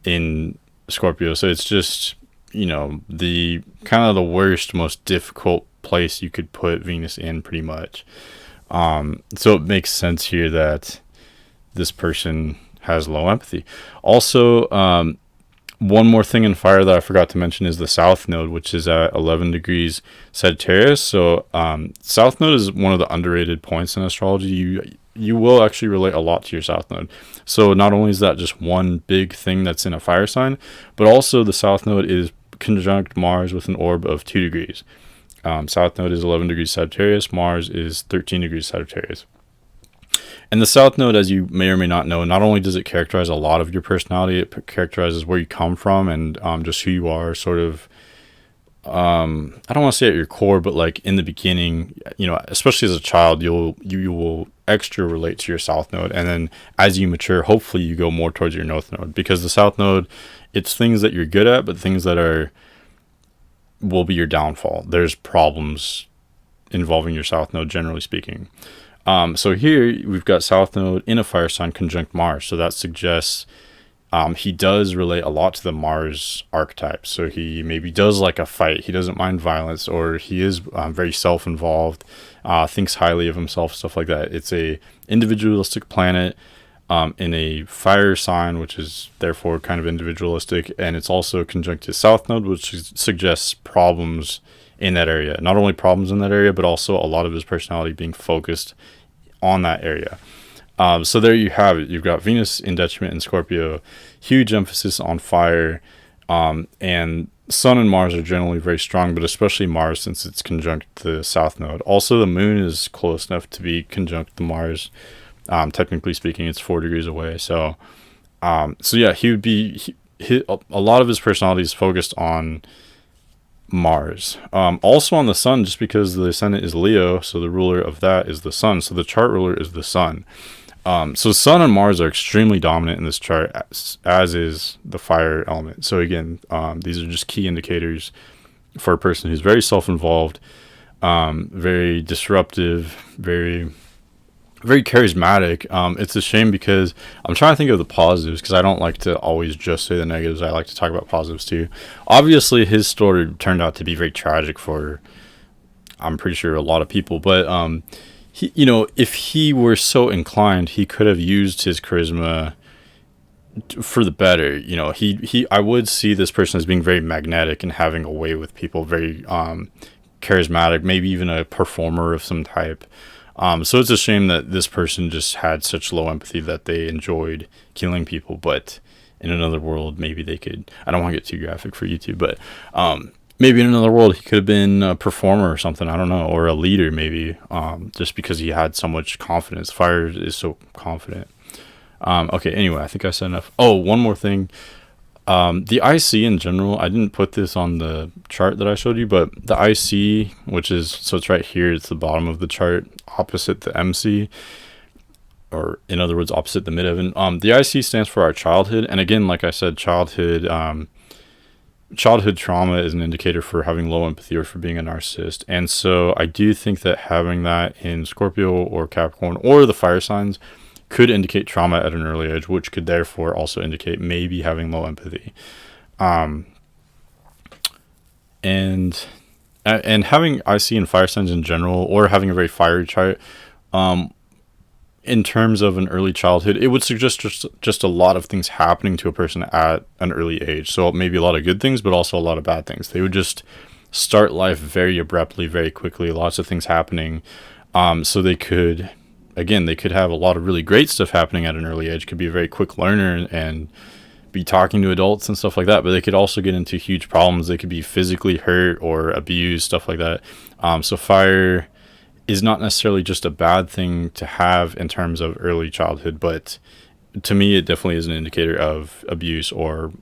in Scorpio, so it's just the kind of the worst, most difficult place you could put Venus in, pretty much. So it makes sense here that this person has low empathy. Also, one more thing in fire that I forgot to mention is the South Node, which is at 11 degrees Sagittarius. So South Node is one of the underrated points in astrology. You will actually relate a lot to your South Node. So not only is that just one big thing that's in a fire sign, but also the South Node is conjunct Mars with an orb of 2 degrees. South Node is 11 degrees Sagittarius. Mars is 13 degrees Sagittarius. And the South Node, as you may or may not know, not only does it characterize a lot of your personality, it characterizes where you come from and just who you are, sort of, I don't want to say at your core, but like in the beginning, especially as a child, you will extra relate to your South Node. And then as you mature, hopefully you go more towards your North Node, because the South Node, it's things that you're good at, but things that will be your downfall. There's problems involving your South Node, generally speaking. So here we've got South Node in a fire sign conjunct Mars. So that suggests he does relate a lot to the Mars archetype. So he maybe does like a fight. He doesn't mind violence, or he is very self-involved, thinks highly of himself, stuff like that. It's a individualistic planet in a fire sign, which is therefore kind of individualistic. And it's also conjunct his South Node, which suggests problems in that area. Not only problems in that area, but also a lot of his personality being focused on that area. So there you have it. You've got Venus in detriment in Scorpio, huge emphasis on fire, and Sun and Mars are generally very strong, but especially Mars, since it's conjunct the South Node. Also, the Moon is close enough to be conjunct the Mars. Technically speaking, it's 4 degrees away. So yeah, he would be a lot of his personality is focused on Mars. Also on the Sun, just because the Ascendant is Leo, so the ruler of that is the Sun. So the chart ruler is the Sun. So Sun and Mars are extremely dominant in this chart, as is the fire element. So again, these are just key indicators for a person who's very self-involved, very disruptive, very charismatic. It's a shame because I'm trying to think of the positives, because I don't like to always just say the negatives. I like to talk about positives too. Obviously, his story turned out to be very tragic for, I'm pretty sure, a lot of people. But he, if he were so inclined, he could have used his charisma for the better. I would see this person as being very magnetic and having a way with people, very charismatic, maybe even a performer of some type. So it's a shame that this person just had such low empathy that they enjoyed killing people. But in another world, maybe they could, I don't want to get too graphic for YouTube, but maybe in another world he could have been a performer or something, I don't know, or a leader maybe, just because he had so much confidence. Fire is so confident. Okay, anyway, I think I said enough. Oh, one more thing. The IC in general, I didn't put this on the chart that I showed you, but the IC, which is, so it's right here, it's the bottom of the chart, opposite the MC, or in other words, opposite the midheaven. The IC stands for our childhood, and again, like I said, childhood trauma is an indicator for having low empathy or for being a narcissist. And so I do think that having that in Scorpio or Capricorn or the fire signs could indicate trauma at an early age, which could therefore also indicate maybe having low empathy. And having IC and fire signs in general, or having a very fiery chart, in terms of an early childhood, it would suggest just a lot of things happening to a person at an early age. So maybe a lot of good things, but also a lot of bad things. They would just start life very abruptly, very quickly, lots of things happening. So they could have a lot of really great stuff happening at an early age, could be a very quick learner and be talking to adults and stuff like that, but they could also get into huge problems. They could be physically hurt or abused, stuff like that. So fire is not necessarily just a bad thing to have in terms of early childhood, but to me, it definitely is an indicator of abuse or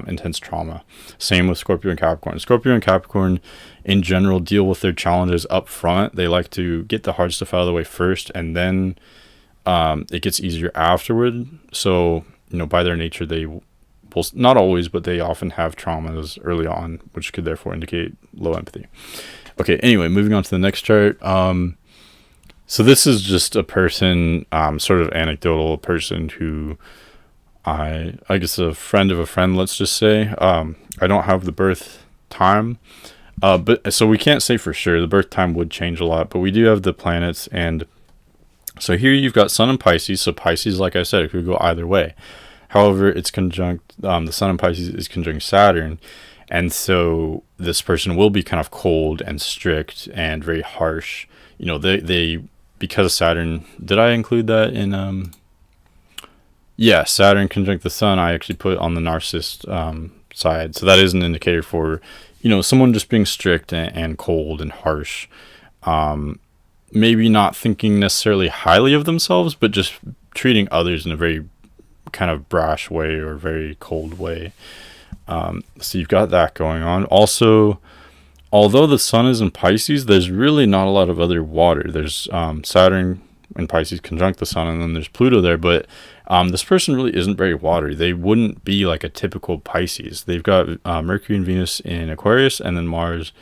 intense trauma. Same with Scorpio and Capricorn. Scorpio and Capricorn, in general, deal with their challenges up front. They like to get the hard stuff out of the way first, and then it gets easier afterward. So, by their nature, they will, not always, but they often have traumas early on, which could therefore indicate low empathy. Okay, anyway, moving on to the next chart. So this is just a person, sort of anecdotal, a person who I guess a friend of a friend, let's just say. I don't have the birth time, but so we can't say for sure. The birth time would change a lot, but we do have the planets. And so here you've got Sun and Pisces. So Pisces, like I said, it could go either way. However, it's conjunct, the Sun in Pisces is conjunct Saturn. And so this person will be kind of cold and strict and very harsh. They because of Saturn, did I include that in, yeah, Saturn conjunct the Sun, I actually put on the narcissist side. So that is an indicator for, someone just being strict and cold and harsh. Maybe not thinking necessarily highly of themselves, but just treating others in a very kind of brash way or very cold way. So you've got that going on. Also, although the Sun is in Pisces, there's really not a lot of other water. There's Saturn in Pisces conjunct the Sun, and then there's Pluto there. But this person really isn't very watery. They wouldn't be like a typical Pisces. They've got Mercury and Venus in Aquarius, and then Mars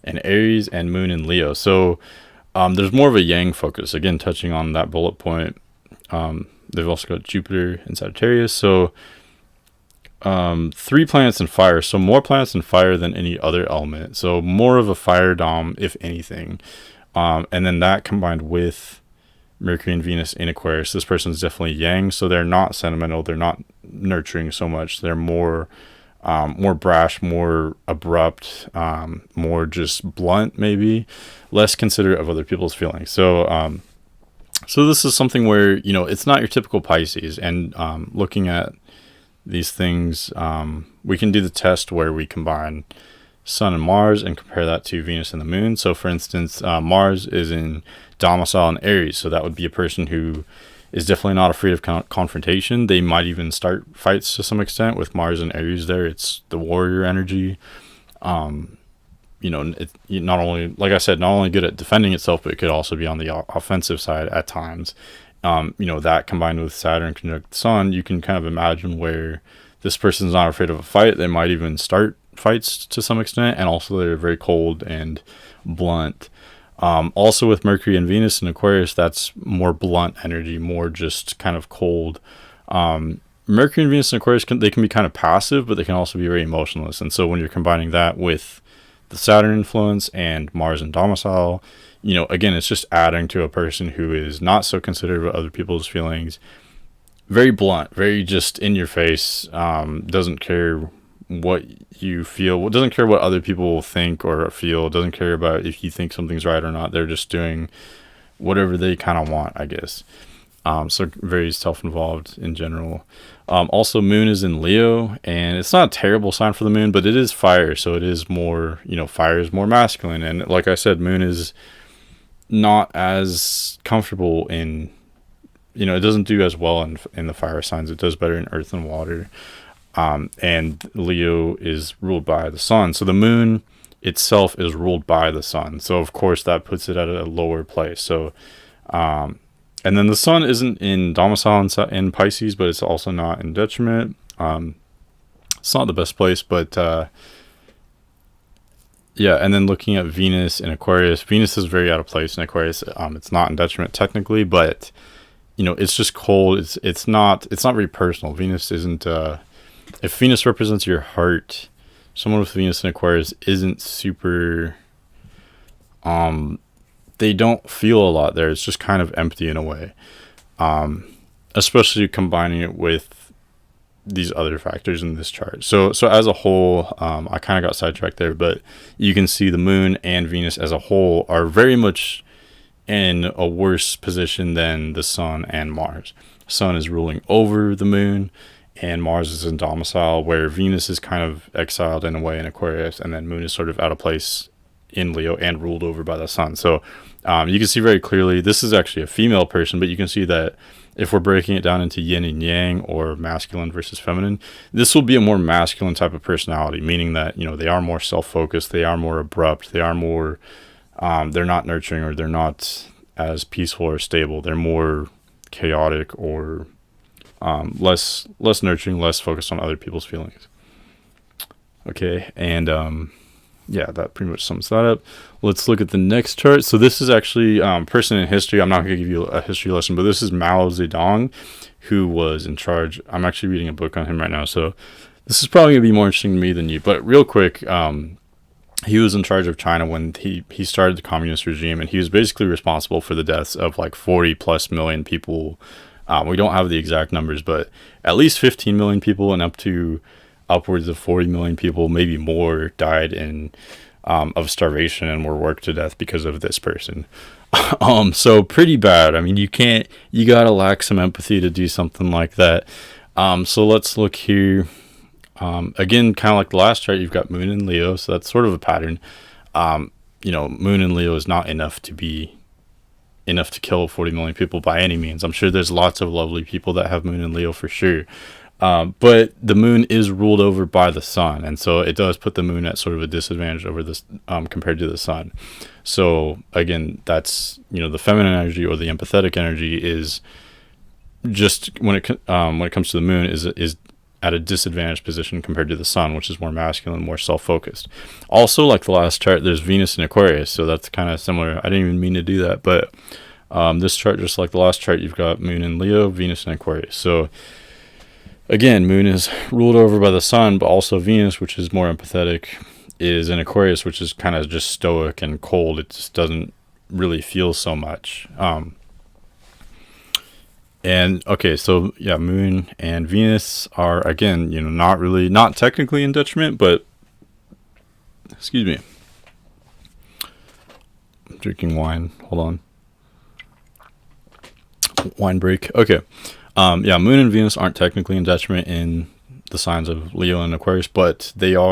in Aries, and Moon in Leo. So there's more of a yang focus. Again, touching on that bullet point. They've also got Jupiter in Sagittarius. So 3 planets in fire, so more planets in fire than any other element, so more of a fire dom if anything, and then that combined with Mercury and Venus in Aquarius, this person's definitely yang, so they're not sentimental, they're not nurturing so much, they're more brash, more abrupt, more just blunt, maybe less considerate of other people's feelings. So this is something where it's not your typical Pisces. And looking at these things, we can do the test where we combine Sun and Mars and compare that to Venus and the Moon. So for instance, Mars is in domicile in Aries, so that would be a person who is definitely not afraid of confrontation. They might even start fights to some extent with Mars and Aries there. It's the warrior energy. It's not only, like I said, not only good at defending itself, but it could also be on the offensive side at times. That combined with Saturn conjunct the Sun, you can kind of imagine where this person's not afraid of a fight. They might even start fights to some extent, and also they're very cold and blunt. Also with Mercury and Venus in Aquarius, that's more blunt energy, more just kind of cold. Mercury and Venus in Aquarius, they can be kind of passive, but they can also be very emotionless. And so when you're combining that with the Saturn influence and Mars in domicile, again, it's just adding to a person who is not so considerate of other people's feelings, very blunt, very just in your face, doesn't care what you feel. It doesn't care what other people will think or feel. It doesn't care about if you think something's right or not. They're just doing whatever they kind of want, I guess. So very self-involved in general. Also, moon is in Leo, and it's not a terrible sign for the moon, but it is fire, so it is more, fire is more masculine. And like I said, moon is not as comfortable in, it doesn't do as well in the fire signs. It does better in earth and water. And Leo is ruled by the sun. So the moon itself is ruled by the sun. So of course that puts it at a lower place. So, and then the sun isn't in domicile in Pisces, but it's also not in detriment. It's not the best place, but yeah. And then looking at Venus in Aquarius, Venus is very out of place in Aquarius. It's not in detriment technically, but it's just cold. It's not very personal. Venus isn't. If Venus represents your heart, someone with Venus in Aquarius isn't super. They don't feel a lot there. It's just kind of empty in a way, especially combining it with these other factors in this chart. So as a whole, I kind of got sidetracked there, but you can see the moon and Venus as a whole are very much in a worse position than the sun and Mars. Sun is ruling over the moon, and Mars is in domicile, where Venus is kind of exiled in a way in Aquarius, and then moon is sort of out of place in Leo and ruled over by the sun. So you can see very clearly, this is actually a female person, but you can see that if we're breaking it down into yin and yang, or masculine versus feminine, this will be a more masculine type of personality, meaning that, they are more self-focused, they are more abrupt, they are more, they're not nurturing, or they're not as peaceful or stable. They're more chaotic, or less nurturing, less focused on other people's feelings. Okay, and yeah, that pretty much sums that up. Let's look at the next chart. So this is actually person in history. I'm not going to give you a history lesson, but this is Mao Zedong, who was in charge. I'm actually reading a book on him right now, so this is probably going to be more interesting to me than you. But real quick, he was in charge of China when he started the communist regime, and he was basically responsible for the deaths of like 40 plus million people. We don't have the exact numbers, but at least 15 million people and up to upwards of 40 million people, maybe more, died of starvation and were worked to death because of this person. So pretty bad. I mean, you gotta lack some empathy to do something like that. So let's look here. Again, kind of like the last chart, you've got moon in Leo, so that's sort of a pattern. Moon in Leo is not enough to kill 40 million people by any means. I'm sure there's lots of lovely people that have moon in Leo for sure. But the moon is ruled over by the sun, and so it does put the moon at sort of a disadvantage over this compared to the sun. So again, that's the feminine energy, or the empathetic energy, is just when it comes to the moon is at a disadvantaged position compared to the sun, which is more masculine, more self-focused. Also, like the last chart, there's Venus in Aquarius, so that's kind of similar. I didn't even mean to do that, but this chart, just like the last chart, you've got moon in Leo, Venus in Aquarius. So again, moon is ruled over by the sun, but also Venus, which is more empathetic, is in Aquarius, which is kind of just stoic and cold. It just doesn't really feel so much. And okay, so yeah, moon and Venus are, again, not technically in detriment, but excuse me, I'm drinking wine. Hold on. Wine break. Okay. Yeah, moon and Venus aren't technically in detriment in the signs of Leo and Aquarius, but they're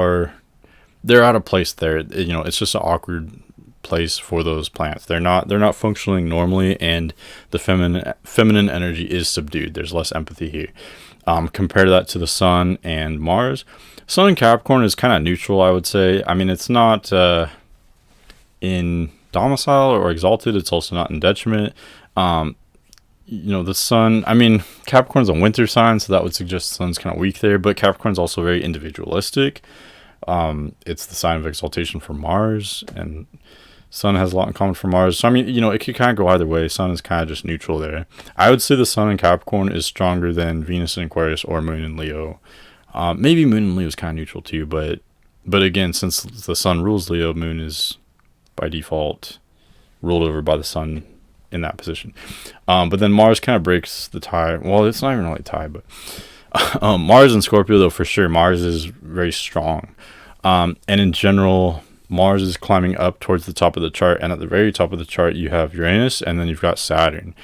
out of place there. It's just an awkward place for those planets. They're not functioning normally, and the feminine energy is subdued. There's less empathy here. Compare that to the sun and Mars. Sun in Capricorn is kind of neutral, I would say. I mean, it's not in domicile or exalted. It's also not in detriment. The sun, I mean, Capricorn's a winter sign, so that would suggest the sun's kind of weak there, but Capricorn's also very individualistic. It's the sign of exaltation for Mars, and sun has a lot in common for Mars. So, I mean, it could kind of go either way. Sun is kind of just neutral there. I would say the sun in Capricorn is stronger than Venus in Aquarius or moon in Leo. Maybe moon in Leo is kind of neutral too, but again, since the sun rules Leo, moon is by default ruled over by the sun in that position. But then Mars kind of breaks the tie. Well, it's not even really tie, but Mars and Scorpio, though, for sure, Mars is very strong. And in general, Mars is climbing up towards the top of the chart, and at the very top of the chart, you have Uranus, and then you've got Saturn.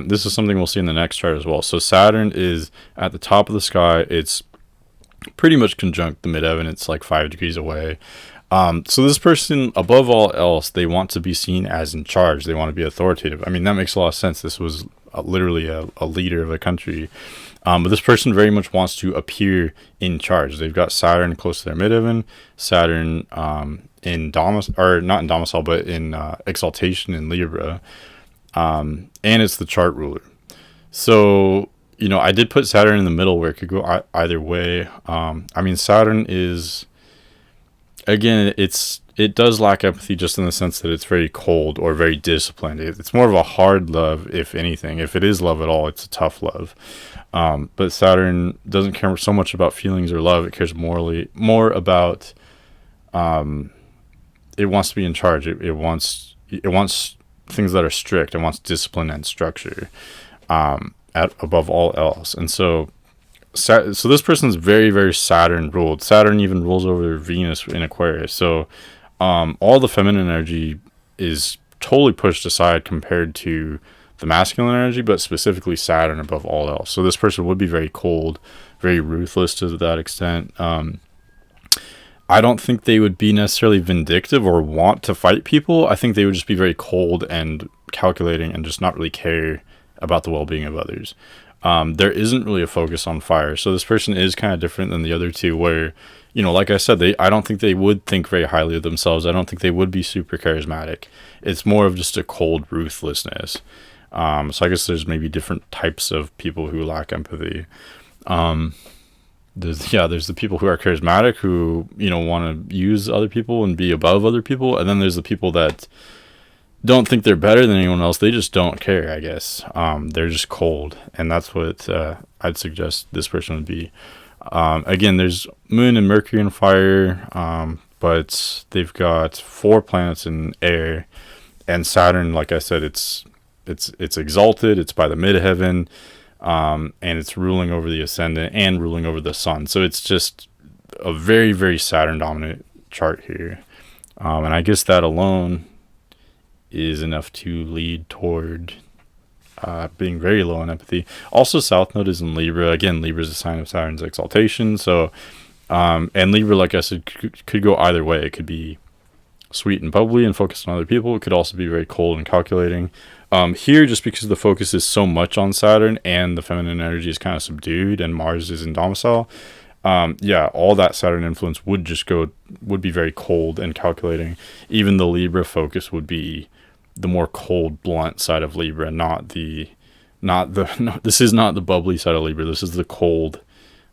This is something we'll see in the next chart as well. So Saturn is at the top of the sky. It's pretty much conjunct the midheaven. It's like 5 degrees away. So this person, above all else, they want to be seen as in charge. They want to be authoritative. I mean, that makes a lot of sense. This was literally a leader of a country. But this person very much wants to appear in charge. They've got Saturn close to their midheaven, Saturn in domicile, or not in domicile, but in exaltation in Libra. And it's the chart ruler. So, you know, I did put Saturn in the middle where it could go either way. I mean, Saturn is, again, it does lack empathy just in the sense that it's very cold or very disciplined. It's more of a hard love, if anything. If it is love at all, it's a tough love. But Saturn doesn't care so much about feelings or love. It cares more about, it wants to be in charge. It wants things that are strict. It wants discipline and structure, above all else. And so this person's very, very Saturn ruled. Saturn even rules over Venus in Aquarius. So all the feminine energy is totally pushed aside compared to the masculine energy, but specifically Saturn above all else. So this person would be very cold, very ruthless to that extent. I don't think they would be necessarily vindictive or want to fight people. I think they would just be very cold and calculating and just not really care about the well-being of others. There isn't really a focus on fire. So this person is kind of different than the other two where, you know, like I said, I don't think they would think very highly of themselves. I don't think they would be super charismatic. It's more of just a cold ruthlessness. So I guess there's maybe different types of people who lack empathy. There's the people who are charismatic, who, you know, want to use other people and be above other people. And then there's the people that don't think they're better than anyone else. They just don't care, I guess. They're just cold. And that's what I'd suggest this person would be. Again, there's Moon and Mercury and fire, but they've got 4 planets in air. And Saturn, like I said, it's exalted. It's by the midheaven. And it's ruling over the ascendant and ruling over the sun. So it's just a very, very Saturn dominant chart here. And I guess that alone is enough to lead toward being very low in empathy. Also, South Node is in Libra. Again, Libra is a sign of Saturn's exaltation. So, and Libra, like I said, could go either way. It could be sweet and bubbly and focused on other people. It could also be very cold and calculating. Here, just because the focus is so much on Saturn and the feminine energy is kind of subdued and Mars is in domicile, all that Saturn influence would be very cold and calculating. Even the Libra focus would be the more cold, blunt side of Libra, this is not the bubbly side of Libra. This is the cold,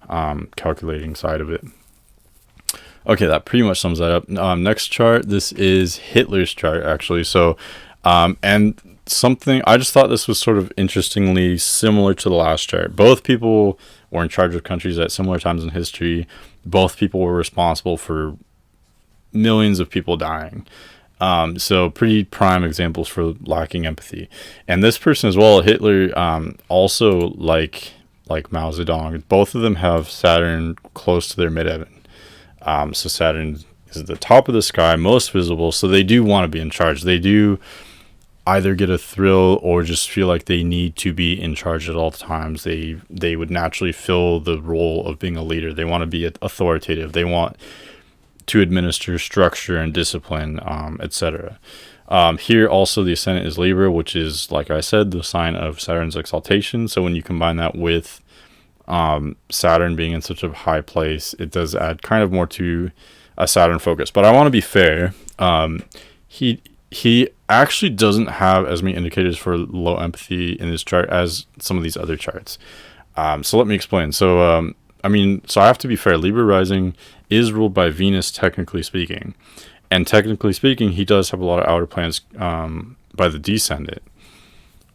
calculating side of it. Okay, that pretty much sums that up. Next chart, this is Hitler's chart, actually. So, and something, I just thought this was sort of interestingly similar to the last chart. Both people were in charge of countries at similar times in history. Both people were responsible for millions of people dying. So pretty prime examples for lacking empathy. And this person as well, Hitler, also like Mao Zedong, both of them have Saturn close to their midheaven. So Saturn is at the top of the sky, most visible. So they do want to be in charge. They do either get a thrill or just feel like they need to be in charge at all times. They would naturally fill the role of being a leader. They want to be authoritative. They want to administer structure and discipline, etc. Here also the ascendant is Libra, which is, like I said, the sign of Saturn's exaltation. So when you combine that with Saturn being in such a high place, it does add kind of more to a Saturn focus. But I want to be fair. He actually doesn't have as many indicators for low empathy in this chart as some of these other charts. So let me explain. So I have to be fair. Libra rising is ruled by Venus, technically speaking. And technically speaking, he does have a lot of outer planets by the descendant.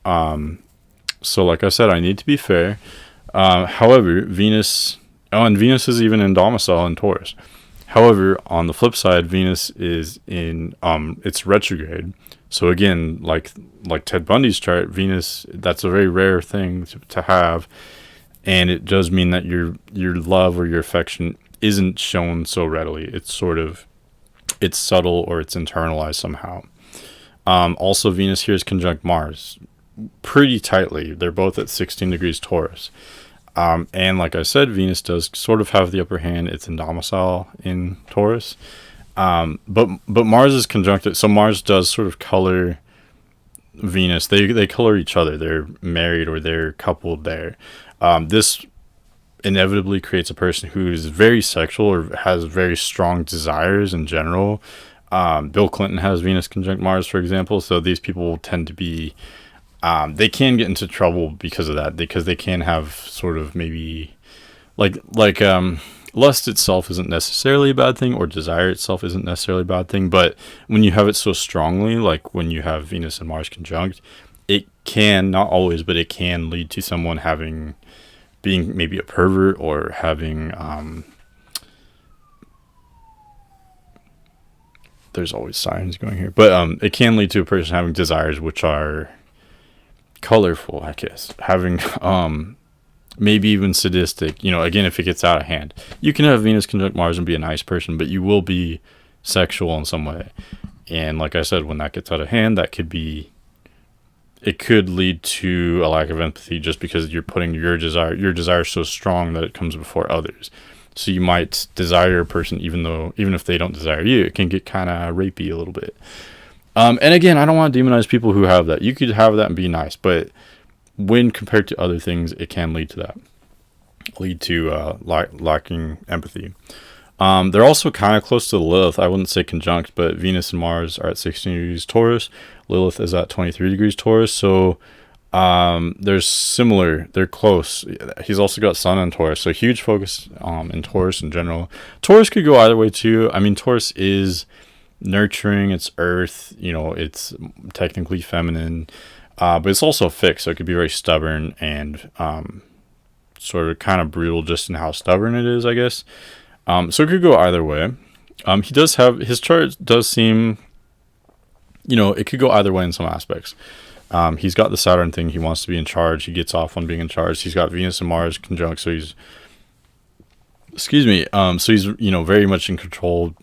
So like I said, I need to be fair. However, Venus is even in domicile in Taurus. However, on the flip side, Venus is in it's retrograde. So again, like Ted Bundy's chart, Venus, that's a very rare thing to have. and it does mean that your love or your affection isn't shown so readily. It's subtle, or it's internalized somehow. Also, Venus here is conjunct Mars pretty tightly. They're both at 16 degrees Taurus. And like I said, Venus does sort of have the upper hand. It's in domicile in Taurus. But Mars is conjunct it. So Mars does sort of color Venus. They color each other. They're married or they're coupled there. This inevitably creates a person who is very sexual or has very strong desires in general. Bill Clinton has Venus conjunct Mars, for example. So these people tend to be, they can get into trouble because of that, because they can have sort of maybe like lust itself isn't necessarily a bad thing, or desire itself isn't necessarily a bad thing. But when you have it so strongly, like when you have Venus and Mars conjunct, it can, not always, but it can lead to someone being maybe a pervert, or having, there's always sirens going here, but it can lead to a person having desires which are colorful, I guess, having maybe even sadistic. Again, if it gets out of hand, you can have Venus conjunct Mars and be a nice person, but you will be sexual in some way. And like I said, when that gets out of hand, it could lead to a lack of empathy, just because you're putting your desire so strong that it comes before others. So you might desire a person even if they don't desire you. It can get kind of rapey a little bit. And again, I don't want to demonize people who have that. You could have that and be nice, but when compared to other things, it can lead to lacking empathy. They're also kind of close to Lilith. I wouldn't say conjunct, but Venus and Mars are at 16 degrees Taurus. Lilith is at 23 degrees Taurus. So they're close. He's also got Sun in Taurus, so huge focus in Taurus in general. Taurus could go either way too. I mean, Taurus is nurturing, it's earth, it's technically feminine, but it's also fixed, so it could be very stubborn and sort of kind of brutal just in how stubborn it is, I guess. So it could go either way. He does have, his chart does seem, it could go either way in some aspects. He's got the Saturn thing. He wants to be in charge. He gets off on being in charge. He's got Venus and Mars conjunct. So he's, so he's, very much in controlled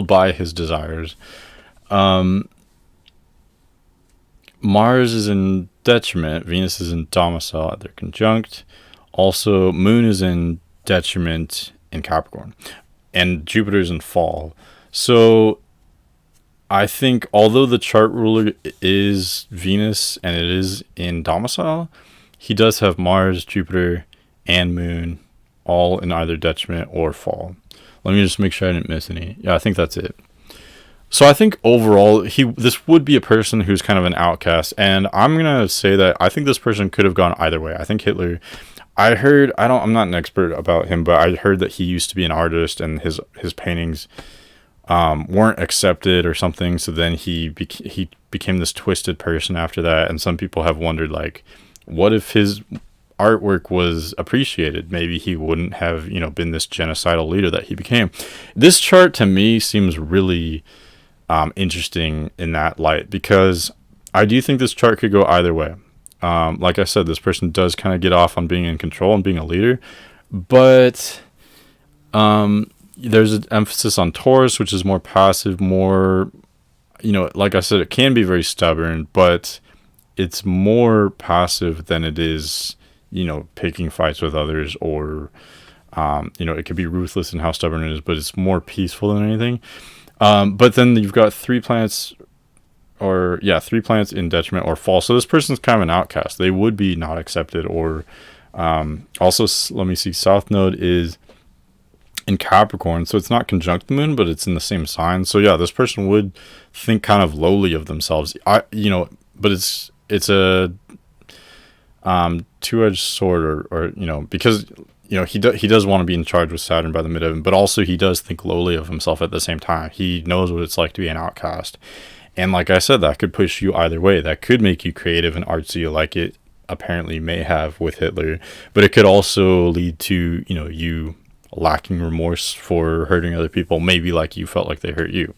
by his desires. Mars is in detriment. Venus is in domicile. They're conjunct. Also, Moon is in detriment in Capricorn, and Jupiter's in fall. So I think although the chart ruler is Venus and it is in domicile, he does have Mars, Jupiter, and Moon all in either detriment or fall. Let me just make sure I didn't miss any. Yeah, I think that's it. So I think overall, this would be a person who's kind of an outcast. And I'm going to say that I think this person could have gone either way. I think Hitler, I'm not an expert about him, but I heard that he used to be an artist and his paintings weren't accepted or something. So then he became this twisted person after that. And some people have wondered, like, what if his artwork was appreciated? Maybe he wouldn't have, been this genocidal leader that he became. This chart to me seems really interesting in that light, because I do think this chart could go either way. Like I said, this person does kind of get off on being in control and being a leader, but there's an emphasis on Taurus, which is more passive, more, like I said, it can be very stubborn, but it's more passive than it is, picking fights with others, or, it could be ruthless in how stubborn it is, but it's more peaceful than anything. But then you've got three planets in detriment or fall. So this person's kind of an outcast. They would be not accepted, or also, let me see, South Node is in Capricorn, so it's not conjunct the Moon, but it's in the same sign. So yeah, this person would think kind of lowly of themselves. But it's a two-edged sword, or because he does want to be in charge with Saturn by the midheaven, but also he does think lowly of himself at the same time. He knows what it's like to be an outcast, and like I said, that could push you either way. That could make you creative and artsy, like it apparently may have with Hitler, but it could also lead to you lacking remorse for hurting other people, maybe like you felt like they hurt you.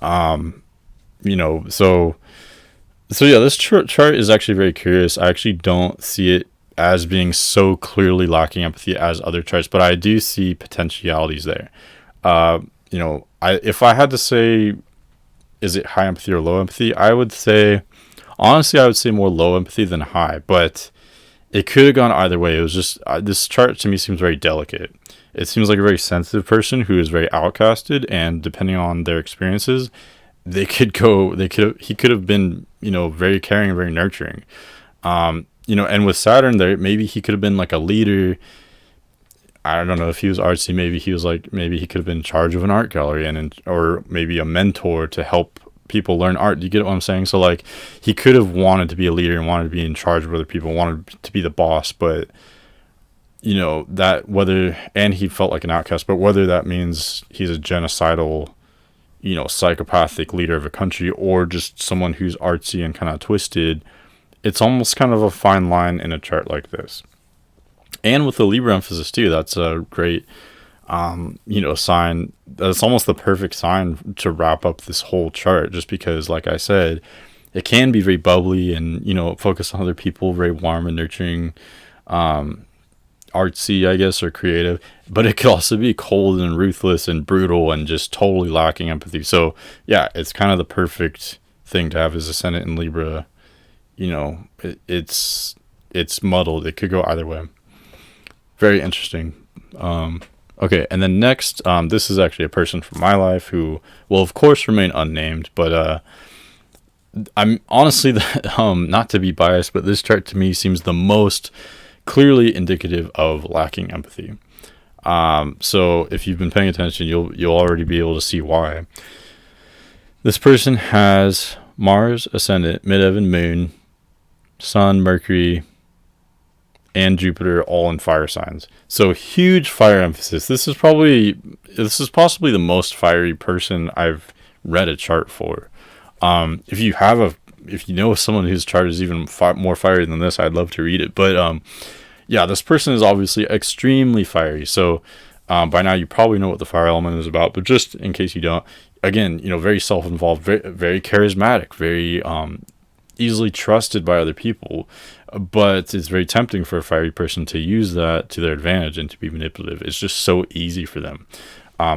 So yeah, this chart is actually very curious. I actually don't see it as being so clearly lacking empathy as other charts, but I do see potentialities there. If I had to say, is it high empathy or low empathy? I would say, honestly, I would say more low empathy than high, but it could have gone either way. It was just, this chart to me seems very delicate. It seems like a very sensitive person who is very outcasted, and depending on their experiences, he could have been, very caring, very nurturing. And with Saturn there, maybe he could have been like a leader. I don't know if he was artsy. Maybe he could have been in charge of an art gallery or maybe a mentor to help people learn art. Do you get what I'm saying? So like, he could have wanted to be a leader and wanted to be in charge of other people, wanted to be the boss, but he felt like an outcast, but whether that means he's a genocidal, psychopathic leader of a country, or just someone who's artsy and kind of twisted, it's almost kind of a fine line in a chart like this. And with the Libra emphasis too, that's a great, sign. That's almost the perfect sign to wrap up this whole chart, just because, like I said, it can be very bubbly and, focus on other people, very warm and nurturing, artsy, I guess, or creative, but it could also be cold and ruthless and brutal and just totally lacking empathy. So yeah, it's kind of the perfect thing to have his ascendant in Libra. It's muddled. It could go either way. Very interesting. Okay, and then next, this is actually a person from my life who will of course remain unnamed, but I'm honestly not to be biased, but this chart to me seems the most clearly indicative of lacking empathy. So if you've been paying attention, you'll already be able to see why. This person has Mars, Ascendant, Midheaven, Moon, Sun, Mercury, and Jupiter all in fire signs. So huge fire emphasis. This is possibly the most fiery person I've read a chart for. If you know someone whose chart is even more fiery than this, I'd love to read it. But this person is obviously extremely fiery. So by now you probably know what the fire element is about, but just in case you don't, again, very self-involved, very, very charismatic, very easily trusted by other people. But it's very tempting for a fiery person to use that to their advantage and to be manipulative. It's just so easy for them.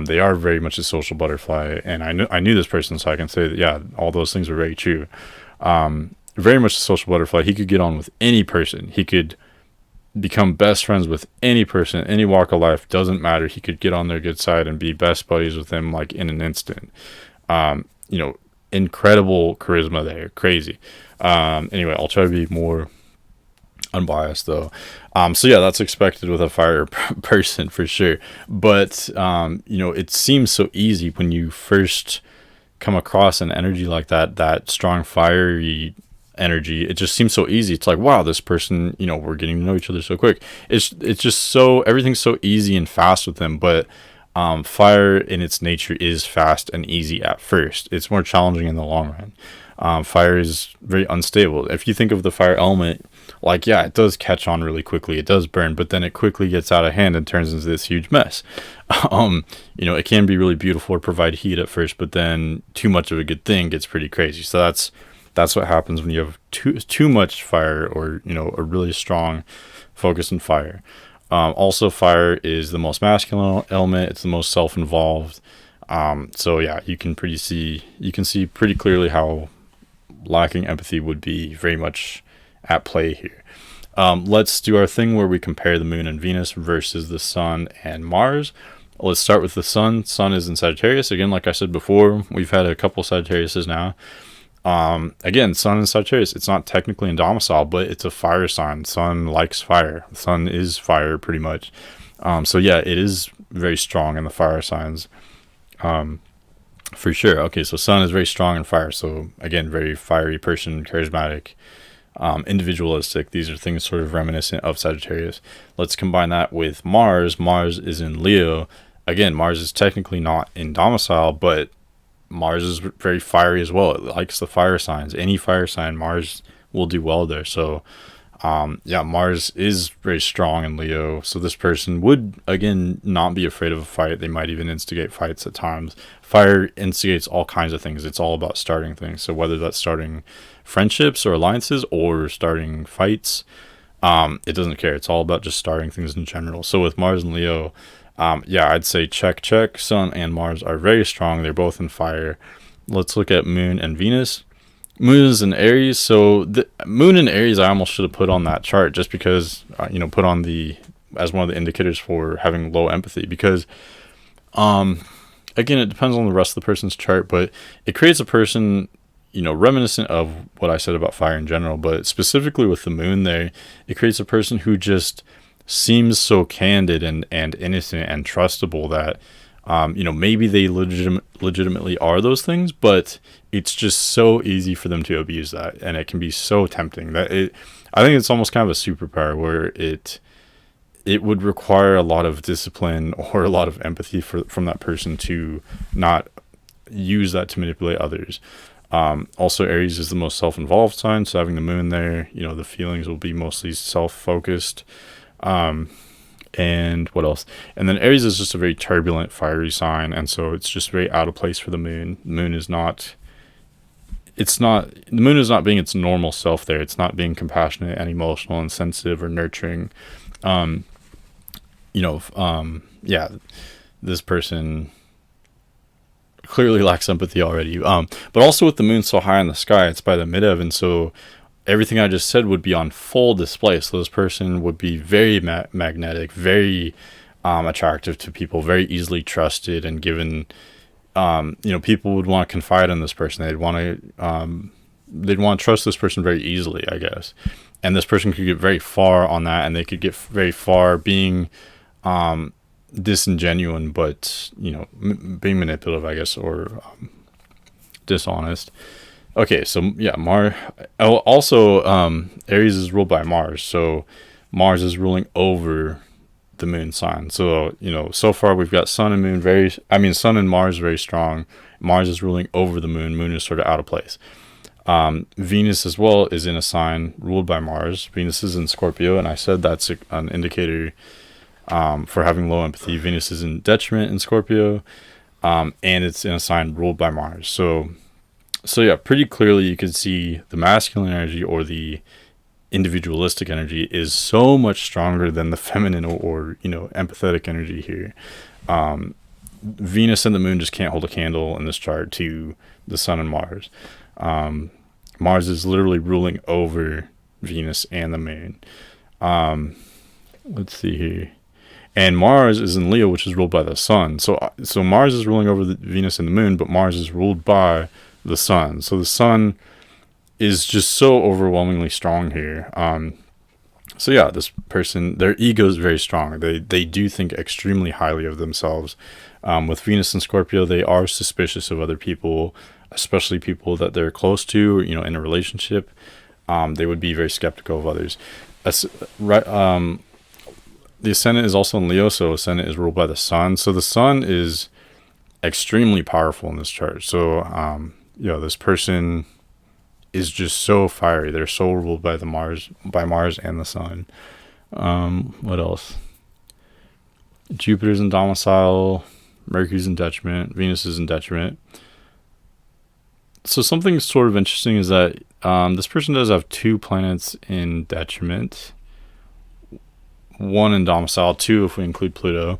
They are very much a social butterfly, and I knew this person, so I can say that, yeah, all those things were very true. Very much a social butterfly. He could get on with any person. He could become best friends with any person, any walk of life, doesn't matter. He could get on their good side and be best buddies with them like in an instant. Incredible charisma there. Crazy. Anyway, I'll try to be more unbiased though. So yeah, that's expected with a fire person for sure. But it seems so easy when you first come across an energy like that strong fiery energy. It just seems so easy. It's like, wow, this person, we're getting to know each other so quick. It's just so, everything's so easy and fast with them. But fire in its nature is fast and easy at first. It's more challenging in the long run. Fire is very unstable. If you think of the fire element, like, yeah, it does catch on really quickly. It does burn, but then it quickly gets out of hand and turns into this huge mess. It can be really beautiful or provide heat at first, but then too much of a good thing gets pretty crazy. So that's what happens when you have too much fire, or, a really strong focus on fire. Also, fire is the most masculine element. It's the most self-involved. So yeah, you can see pretty clearly how lacking empathy would be very much at play here. Let's do our thing where we compare the moon and Venus versus the sun and Mars. Let's start with the sun. Sun is in Sagittarius. Again, like I said before, we've had a couple Sagittariuses now. Again, sun in Sagittarius, it's not technically in domicile, but it's a fire sign. Sun likes fire. Sun is fire pretty much. So yeah, it is very strong in the fire signs. For sure. Okay, so sun is very strong in fire. So again, very fiery person, charismatic, individualistic. These are things sort of reminiscent of Sagittarius. Let's combine that with Mars. Mars is in Leo. Again, Mars is technically not in domicile, but Mars is very fiery as well. It likes the fire signs. Any fire sign, Mars will do well there. So Mars is very strong in Leo. So this person would, again, not be afraid of a fight. They might even instigate fights at times. Fire instigates all kinds of things. It's all about starting things. So whether that's starting friendships or alliances or starting fights, It doesn't care. It's all about just starting things in general. So with Mars and Leo, yeah, I'd say check. Sun and Mars are very strong. They're both in fire. Let's look at Moon and Venus. Moon is in Aries. So the Moon in Aries, I almost should have put on that chart just because, put on as one of the indicators for having low empathy, because, again, it depends on the rest of the person's chart, but it creates a person, reminiscent of what I said about fire in general, but specifically with the moon there, it creates a person who just seems so candid and innocent and trustable that, maybe they legitimately are those things, but it's just so easy for them to abuse that. And it can be so tempting that I think it's almost kind of a superpower where it would require a lot of discipline or a lot of empathy from that person to not use that to manipulate others. Also, Aries is the most self-involved sign, so having the moon there, the feelings will be mostly self-focused. And what else? And then Aries is just a very turbulent, fiery sign, and so it's just very out of place for the moon. The moon is not being its normal self there. It's not being compassionate and emotional and sensitive or nurturing. Yeah, this person clearly lacks empathy already. But also with the moon so high in the sky, it's by the midheaven, and so everything I just said would be on full display. So this person would be very magnetic, very attractive to people, very easily trusted and given. People would want to confide in this person. They'd want to trust this person very easily, I guess. And this person could get very far on that, and they could get very far being disingenuine, but being manipulative, I guess, or dishonest. Okay, so yeah, Aries is ruled by Mars, so Mars is ruling over the moon sign. So so far we've got Sun and Moon Sun and Mars very strong. Mars is ruling over the moon. Moon is sort of out of place. Venus as well is in a sign ruled by Mars. Venus is in Scorpio, and I said that's an indicator for having low empathy. Venus is in Detriment in Scorpio, and it's in a sign ruled by Mars. So yeah, pretty clearly you can see the masculine energy or the individualistic energy is so much stronger than the feminine or empathetic energy here. Venus and the moon just can't hold a candle in this chart to the Sun and Mars. Mars is literally ruling over Venus and the moon. Let's see here. And Mars is in Leo, which is ruled by the Sun. So Mars is ruling over the Venus and the moon, but Mars is ruled by the Sun. So the Sun is just so overwhelmingly strong here. So yeah, this person, their ego is very strong. They do think extremely highly of themselves. With Venus and Scorpio, they are suspicious of other people, especially people that they're close to, in a relationship. They would be very skeptical of others. The Ascendant is also in Leo, so Ascendant is ruled by the Sun. So the Sun is extremely powerful in this chart. So, this person is just so fiery. They're so ruled by Mars and the Sun. What else? Jupiter's in domicile, Mercury's in detriment, Venus is in detriment. So something sort of interesting is that this person does have 2 planets in detriment. 1 in domicile, 2 if we include Pluto.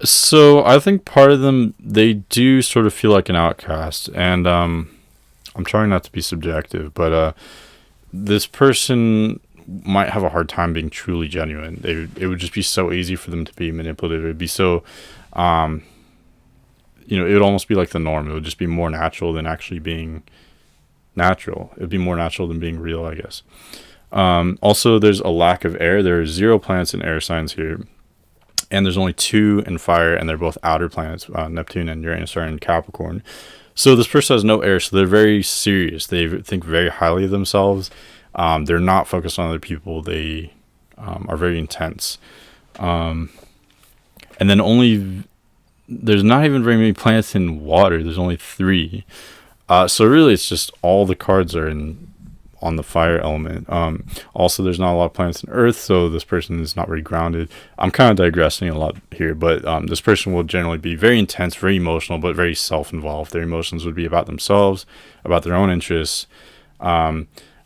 So I think part of them, they do sort of feel like an outcast, and I'm trying not to be subjective, but this person might have a hard time being truly genuine. It would just be so easy for them to be manipulative. It would be so, it would almost be like the norm. It would just be more natural than actually being natural. It would be more natural than being real, I guess. Also, there's a lack of air. There are 0 planets in air signs here. And there's only 2 in fire, and they're both outer planets. Neptune and Uranus are in Capricorn. So this person has no air, so they're very serious. They think very highly of themselves. They're not focused on other people. They are very intense. And then there's not even very many planets in water. There's only 3. So really it's just all the cards are on the fire element. Also, there's not a lot of planets in Earth, so this person is not very grounded. I'm kind of digressing a lot here, but this person will generally be very intense, very emotional, but very self-involved. Their emotions would be about themselves, about their own interests.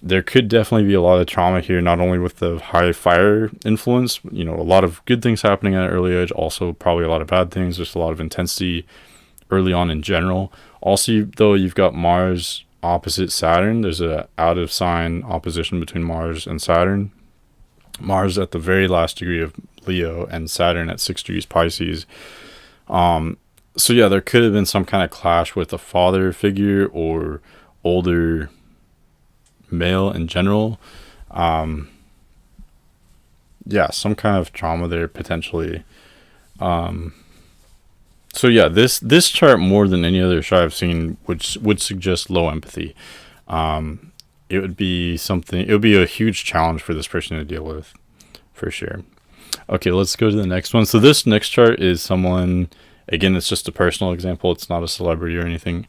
There could definitely be a lot of trauma here, not only with the high fire influence, a lot of good things happening at an early age, also probably a lot of bad things, just a lot of intensity early on in general. Also, though, you've got Mars opposite Saturn. There's a out of sign opposition between Mars and Saturn. Mars at the very last degree of Leo and Saturn at 6 degrees Pisces. So yeah, there could have been some kind of clash with a father figure or older male in general. Yeah, some kind of trauma there potentially. So yeah, this chart more than any other chart I've seen would suggest low empathy. It would be a huge challenge for this person to deal with, for sure. Okay, let's go to the next one. So this next chart is someone, again, it's just a personal example. It's not a celebrity or anything.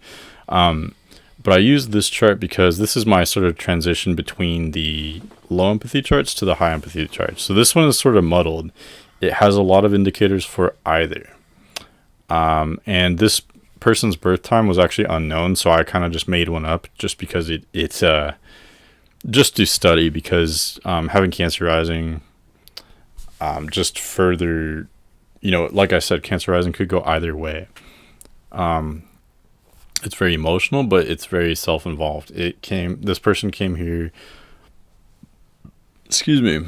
But I use this chart because this is my sort of transition between the low empathy charts to the high empathy charts. So this one is sort of muddled. It has a lot of indicators for either. And this person's birth time was actually unknown, so I kind of just made one up just because it's just to study, because having Cancer rising just further, like I said, Cancer rising could go either way. It's very emotional, but it's very self-involved. This person came here, excuse me,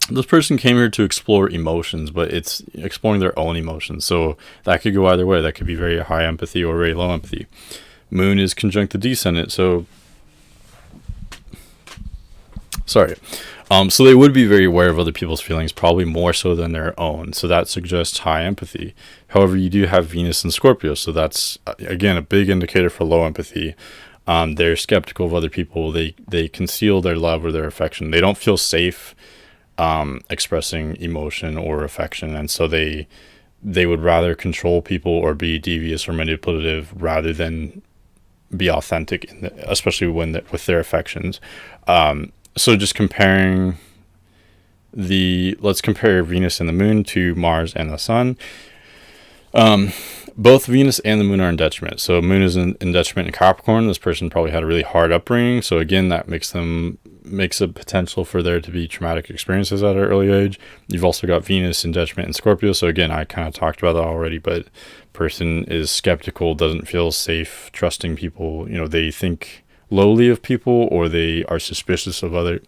this person came here to explore emotions, but it's exploring their own emotions. So that could go either way. That could be very high empathy or very low empathy. Moon is conjunct the descendant, so sorry. So they would be very aware of other people's feelings, probably more so than their own. So that suggests high empathy. However, you do have Venus in Scorpio, so that's, again, a big indicator for low empathy. They're skeptical of other people. They conceal their love or their affection. They don't feel safe expressing emotion or affection, and so they would rather control people or be devious or manipulative rather than be authentic, especially with their affections. So just let's compare Venus and the Moon to Mars and the Sun. Both Venus and the Moon are in detriment. So Moon is in detriment in Capricorn. This person probably had a really hard upbringing. So again, that makes a potential for there to be traumatic experiences at an early age. You've also got Venus in detriment in Scorpio. So again, I kind of talked about that already, but person is skeptical, doesn't feel safe trusting people. They think lowly of people, or they are suspicious of others.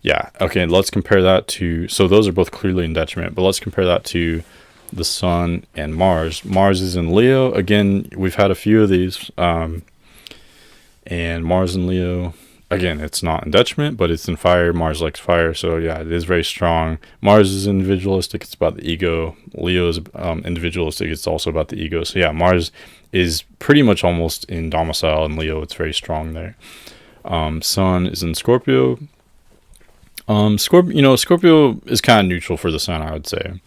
Yeah, okay, let's compare that to, so those are both clearly in detriment, but let's compare that to the Sun and Mars. Mars is in Leo. Again, we've had a few of these, and Mars in Leo, again, it's not in detriment, but it's in fire. Mars likes fire, so yeah, it is very strong. Mars is individualistic, it's about the ego. Leo is individualistic, it's also about the ego. So yeah, Mars is pretty much almost in domicile in Leo. It's very strong there. Sun is in Scorpio. Scorpio is kind of neutral for the Sun, I would say.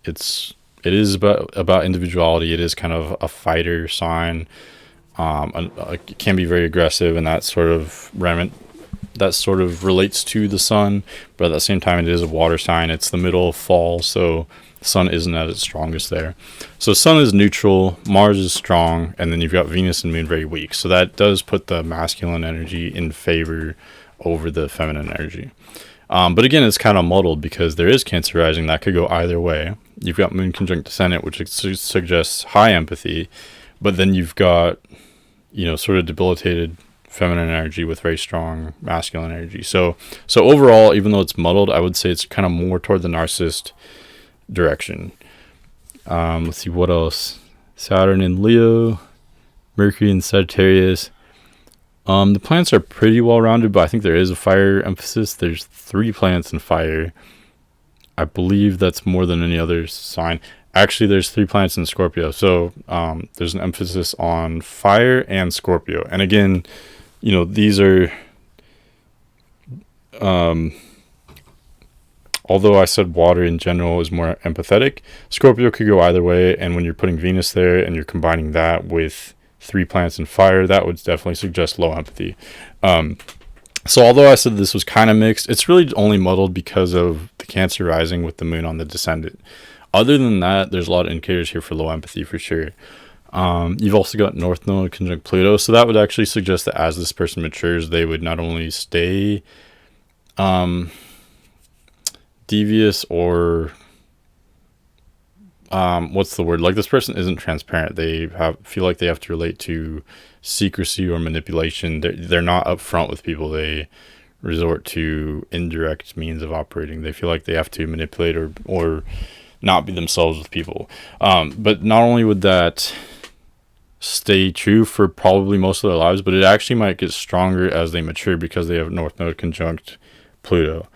It is about individuality. It is kind of a fighter sign. It can be very aggressive, and that sort of relates to the Sun, but at the same time, it is a water sign. It's the middle of fall, so the Sun isn't at its strongest there. So Sun is neutral, Mars is strong, and then you've got Venus and Moon very weak. So that does put the masculine energy in favor over the feminine energy. But again, it's kind of muddled because there is Cancer rising. That could go either way. You've got Moon conjunct Ascendant, which suggests high empathy, but then you've got, sort of debilitated feminine energy with very strong masculine energy. So overall, even though it's muddled, I would say it's kind of more toward the narcissist direction. Let's see what else. Saturn in Leo, Mercury in Sagittarius. The planets are pretty well rounded, but I think there is a fire emphasis. There's 3 planets in fire. I believe that's more than any other sign. Actually, there's 3 planets in Scorpio. So there's an emphasis on fire and Scorpio. And again, these are, although I said water in general is more empathetic, Scorpio could go either way. And when you're putting Venus there and you're combining that with 3 planets in fire, that would definitely suggest low empathy. So although I said this was kind of mixed, it's really only muddled because of the Cancer rising with the Moon on the descendant. Other than that, there's a lot of indicators here for low empathy for sure. You've also got North Node conjunct Pluto, so that would actually suggest that as this person matures, they would not only stay devious or what's the word? Like, this person isn't transparent. They feel like they have to relate to secrecy or manipulation. They're not upfront with people. They resort to indirect means of operating. They feel like they have to manipulate or not be themselves with people. But not only would that stay true for probably most of their lives, but it actually might get stronger as they mature because they have North Node conjunct Pluto.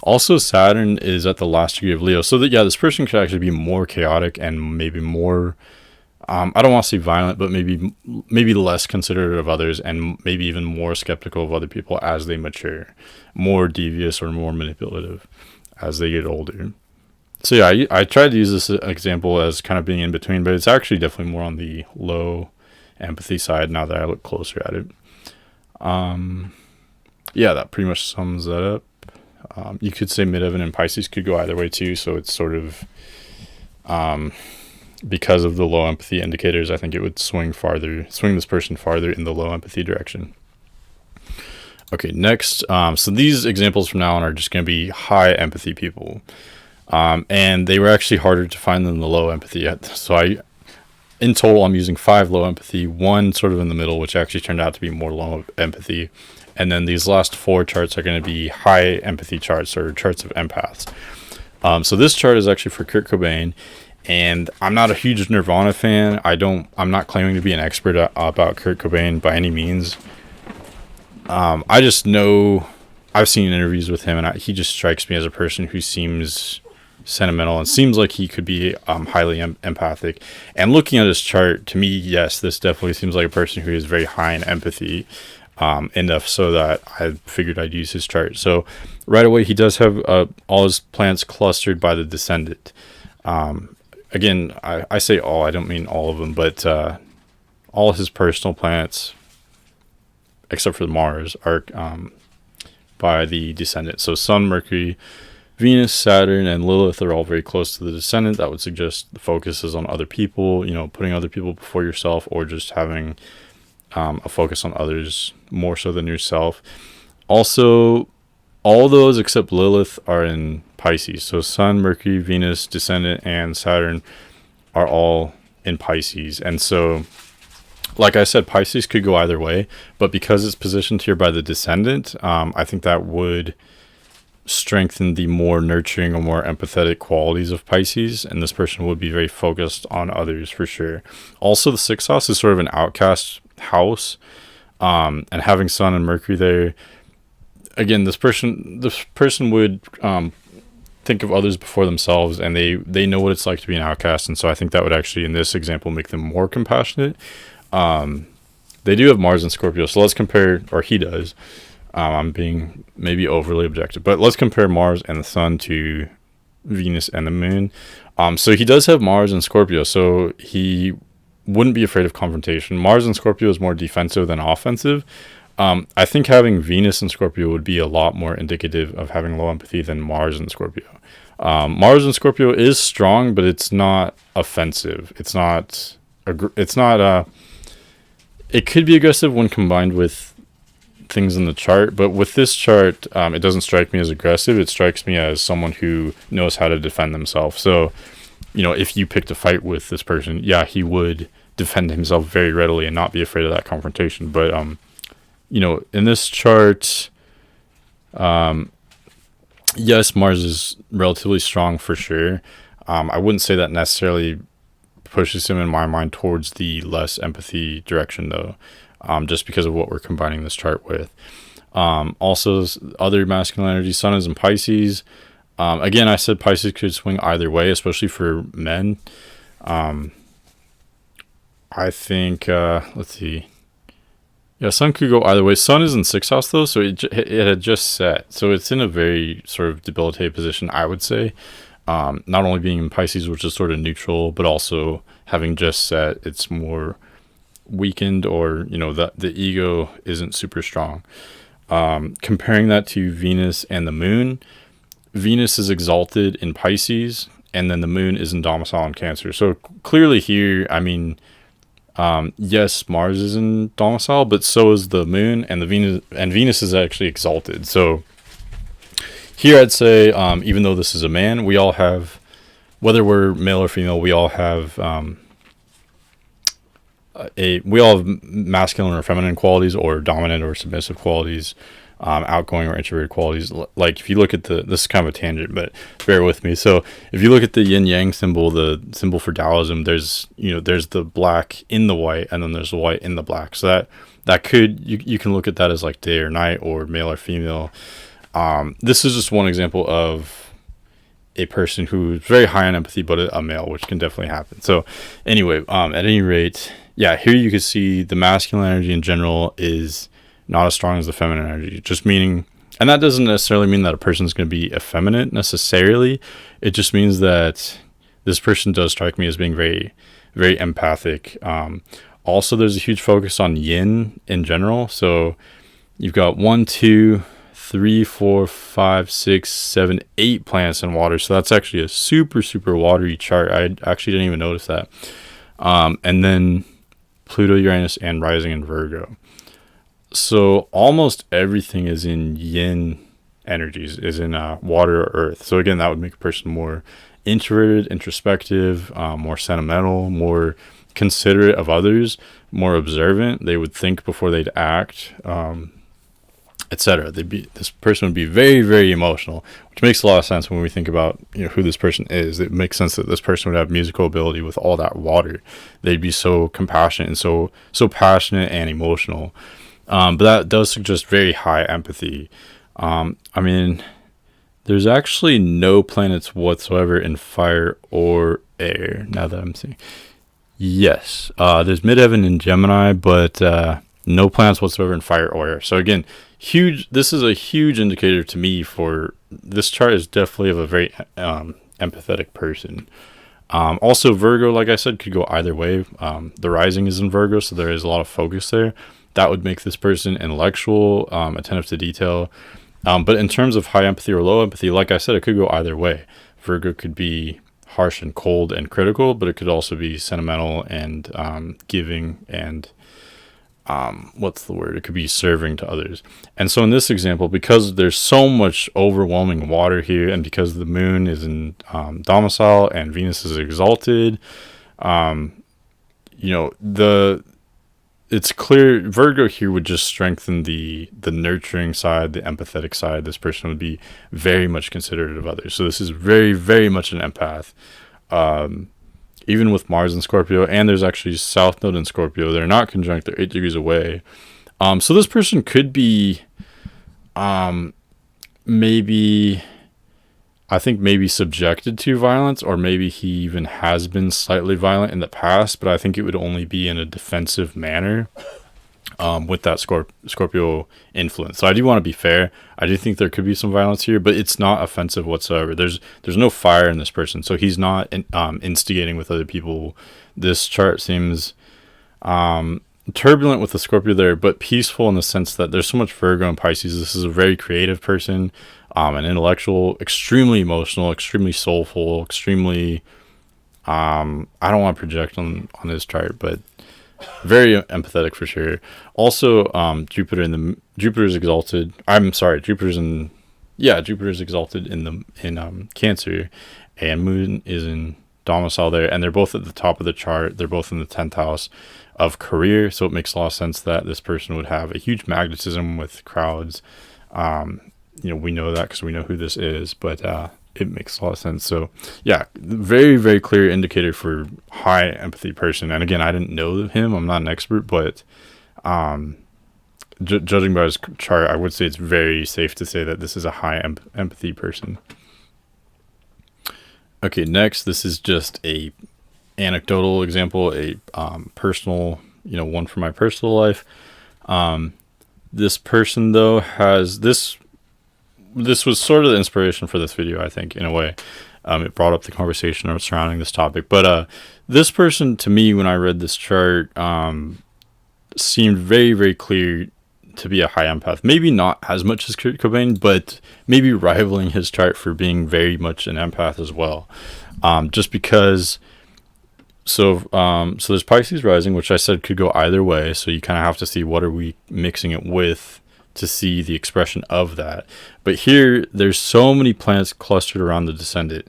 Also, Saturn is at the last degree of Leo, so that this person could actually be more chaotic and maybe more I don't want to say violent, but maybe less considerate of others, and maybe even more skeptical of other people as they mature, more devious or more manipulative as they get older. So I tried to use this example as kind of being in between, but it's actually definitely more on the low empathy side now that I look closer at it. That pretty much sums that up. You could say Midheaven and Pisces could go either way too, so it's sort of because of the low empathy indicators, I think it would swing this person farther in the low empathy direction. Okay, next, so these examples from now on are just going to be high empathy people, and they were actually harder to find than the low empathy. So in total, I'm using 5 low empathy, 1 sort of in the middle, which actually turned out to be more low empathy. And then these last 4 charts are going to be high empathy charts, or charts of empaths. So this chart is actually for Kurt Cobain, and I'm not a huge Nirvana fan. I'm not claiming to be an expert about Kurt Cobain by any means. I just know I've seen interviews with him, and he just strikes me as a person who seems sentimental and seems like he could be highly empathic. And looking at his chart, to me, yes, this definitely seems like a person who is very high in empathy. Enough so that I figured I'd use his chart. So right away, he does have all his planets clustered by the descendant. Again, I say all, I don't mean all of them, but all his personal planets, except for Mars, are by the descendant. So Sun, Mercury, Venus, Saturn, and Lilith are all very close to the descendant. That would suggest the focus is on other people, putting other people before yourself, or just having a focus on others more so than yourself. Also, all those except Lilith are in Pisces. So Sun, Mercury, Venus, Descendant, and Saturn are all in Pisces. And so, like I said, Pisces could go either way, but because it's positioned here by the Descendant, I think that would strengthen the more nurturing or more empathetic qualities of Pisces, and this person would be very focused on others for sure. Also, the 6th house is sort of an outcast house, and having Sun and Mercury there, again, this person would think of others before themselves, and they know what it's like to be an outcast, and so I think that would actually, in this example, make them more compassionate. They do have Mars and Scorpio, so let's compare, or he does. I'm being maybe overly objective, but let's compare Mars and the Sun to Venus and the Moon. So he does have Mars and Scorpio, so he wouldn't be afraid of confrontation. Mars and Scorpio is more defensive than offensive. I think having Venus and Scorpio would be a lot more indicative of having low empathy than Mars and Scorpio. Mars and Scorpio is strong, but it's not offensive. It could be aggressive when combined with things in the chart, but with this chart, it doesn't strike me as aggressive. It strikes me as someone who knows how to defend themselves. So, if you picked a fight with this person, he would defend himself very readily and not be afraid of that confrontation. But, in this chart, yes, Mars is relatively strong for sure. I wouldn't say that necessarily pushes him in my mind towards the less empathy direction though, just because of what we're combining this chart with. Also, other masculine energy, Sun is in Pisces. Again, I said Pisces could swing either way, especially for men. I think, let's see. Yeah, Sun could go either way. Sun is in 6th house though, so it had just set. So it's in a very sort of debilitated position, I would say. Not only being in Pisces, which is sort of neutral, but also having just set, it's more weakened, or the ego isn't super strong. Comparing that to Venus and the Moon, Venus is exalted in Pisces, and then the moon is in domicile in Cancer. So clearly here, I mean, yes, Mars is in domicile, but so is the moon, and Venus is actually exalted. So here I'd say, even though this is a man, we all have, whether we're male or female, we all have masculine or feminine qualities, or dominant or submissive qualities, outgoing or introverted qualities. Like if you look at this is kind of a tangent, but bear with me. So if you look at the yin yang symbol, the symbol for Taoism, there's the black in the white, and then there's the white in the black. So that could, you can look at that as like day or night, or male or female. This is just one example of a person who's very high on empathy, but a male, which can definitely happen. So anyway, at any rate, yeah, here you can see the masculine energy in general is not as strong as the feminine energy, just meaning, and that doesn't necessarily mean that a person's going to be effeminate necessarily. It just means that this person does strike me as being very, very empathic. Also, there's a huge focus on yin in general. So you've got 1, 2, 3, 4, 5, 6, 7, 8 planets in water. So that's actually a super, super watery chart. I actually didn't even notice that. And then Pluto, Uranus, and rising in Virgo. So almost everything is in yin energies, is in water or earth. So again, that would make a person more introverted, introspective, more sentimental, more considerate of others, more observant. They would think before they'd act, etc. This person would be very, very emotional, which makes a lot of sense when we think about who this person is. It makes sense that this person would have musical ability with all that water. They'd be so compassionate and so passionate and emotional. But that does suggest very high empathy. I mean, there's actually no planets whatsoever in fire or air, now that I'm seeing. Yes, there's midheaven in Gemini, but no planets whatsoever in fire or air. So again, this is a huge indicator to me for this chart is definitely of a very empathetic person. Also, Virgo, like I said, could go either way. The rising is in Virgo, so there is a lot of focus there. That would make this person intellectual, attentive to detail. But in terms of high empathy or low empathy, like I said, it could go either way. Virgo could be harsh and cold and critical, but it could also be sentimental and giving and it could be serving to others. And so in this example, because there's so much overwhelming water here, and because the moon is in domicile and Venus is exalted, it's clear Virgo here would just strengthen the nurturing side, the empathetic side. This person would be very much considerate of others. So this is very, very much an empath. Even with Mars in Scorpio, and there's actually South Node in Scorpio. They're not conjunct, they're 8 degrees away. So this person could be maybe subjected to violence, or maybe he even has been slightly violent in the past, but I think it would only be in a defensive manner with that Scorpio influence. So I do want to be fair. I do think there could be some violence here, but it's not offensive whatsoever. There's no fire in this person, so he's not instigating with other people. This chart seems turbulent with the Scorpio there, but peaceful in the sense that there's so much Virgo and Pisces. This is a very creative person, an intellectual, extremely emotional, extremely soulful, extremely I don't want to project on his chart, but very empathetic for sure. Also, Jupiter's exalted. Jupiter's exalted in Cancer, and Moon is in domicile there, and they're both at the top of the chart. They're both in the 10th house of career, so it makes a lot of sense that this person would have a huge magnetism with crowds. We know that because we know who this is, but it makes a lot of sense. So yeah, very, very clear indicator for high empathy person. And again, I didn't know him, I'm not an expert, but judging by his chart, I would say it's very safe to say that this is a high empathy person. Okay, next, this is just a anecdotal example, a personal, one from my personal life. This person though has this was sort of the inspiration for this video, I think, in a way. It brought up the conversation surrounding this topic. But this person, to me, when I read this chart, seemed very, very clear to be a high empath. Maybe not as much as Kurt Cobain, but maybe rivaling his chart for being very much an empath as well. Just because, so there's Pisces rising, which I said could go either way. So you kind of have to see what are we mixing it with to see the expression of that. But here, there's so many planets clustered around the descendant.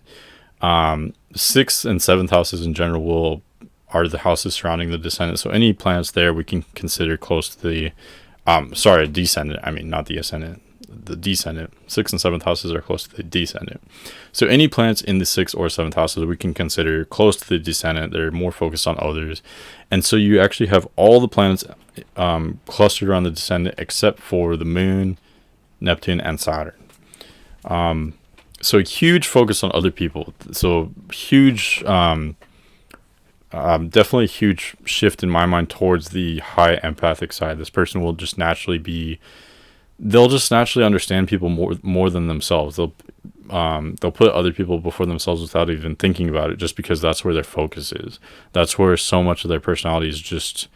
6th and 7th houses in general are the houses surrounding the descendant. So any planets there we can consider close to the, descendant. I mean, not the ascendant, the descendant. 6th and 7th houses are close to the descendant. So any planets in the 6th or 7th houses we can consider close to the descendant. They're more focused on others. And so you actually have all the planets clustered around the descendant except for the moon, Neptune, and Saturn. So a huge focus on other people. So huge, definitely a huge shift in my mind towards the high empathic side. This person will just naturally they'll just naturally understand people more than themselves. They'll put other people before themselves without even thinking about it, just because that's where their focus is. That's where so much of their personality is just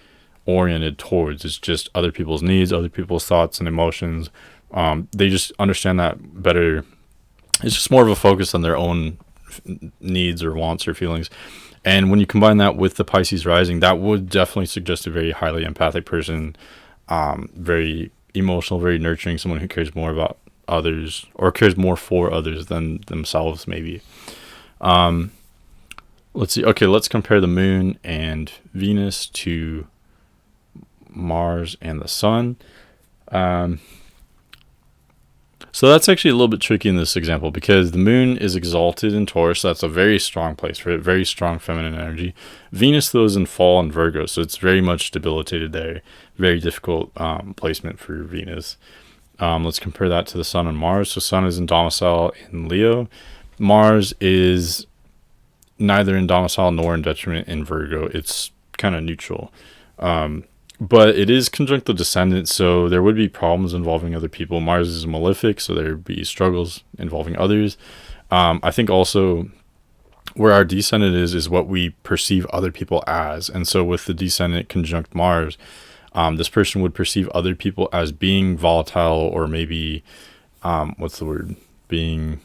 oriented towards. It's just other people's needs, other people's thoughts and emotions. They just understand that better. It's just more of a focus on their own needs or wants or feelings. And when you combine that with the Pisces rising, that would definitely suggest a very highly empathic person, very emotional, very nurturing, someone who cares more about others or cares more for others than themselves, maybe. Let's see. Okay, let's compare the moon and Venus to Mars and the sun. So that's actually a little bit tricky in this example because the moon is exalted in Taurus. So that's a very strong place for it, very strong feminine energy. Venus, though, is in fall in Virgo, so it's very much debilitated there. Very difficult placement for Venus. Let's compare that to the sun and Mars. So sun is in domicile in Leo. Mars is neither in domicile nor in detriment in Virgo. It's kind of neutral. But it is conjunct the descendant, so there would be problems involving other people. Mars is malefic, so there would be struggles involving others. I think also where our descendant is what we perceive other people as. And so with the descendant conjunct Mars, this person would perceive other people as being volatile or maybe, being...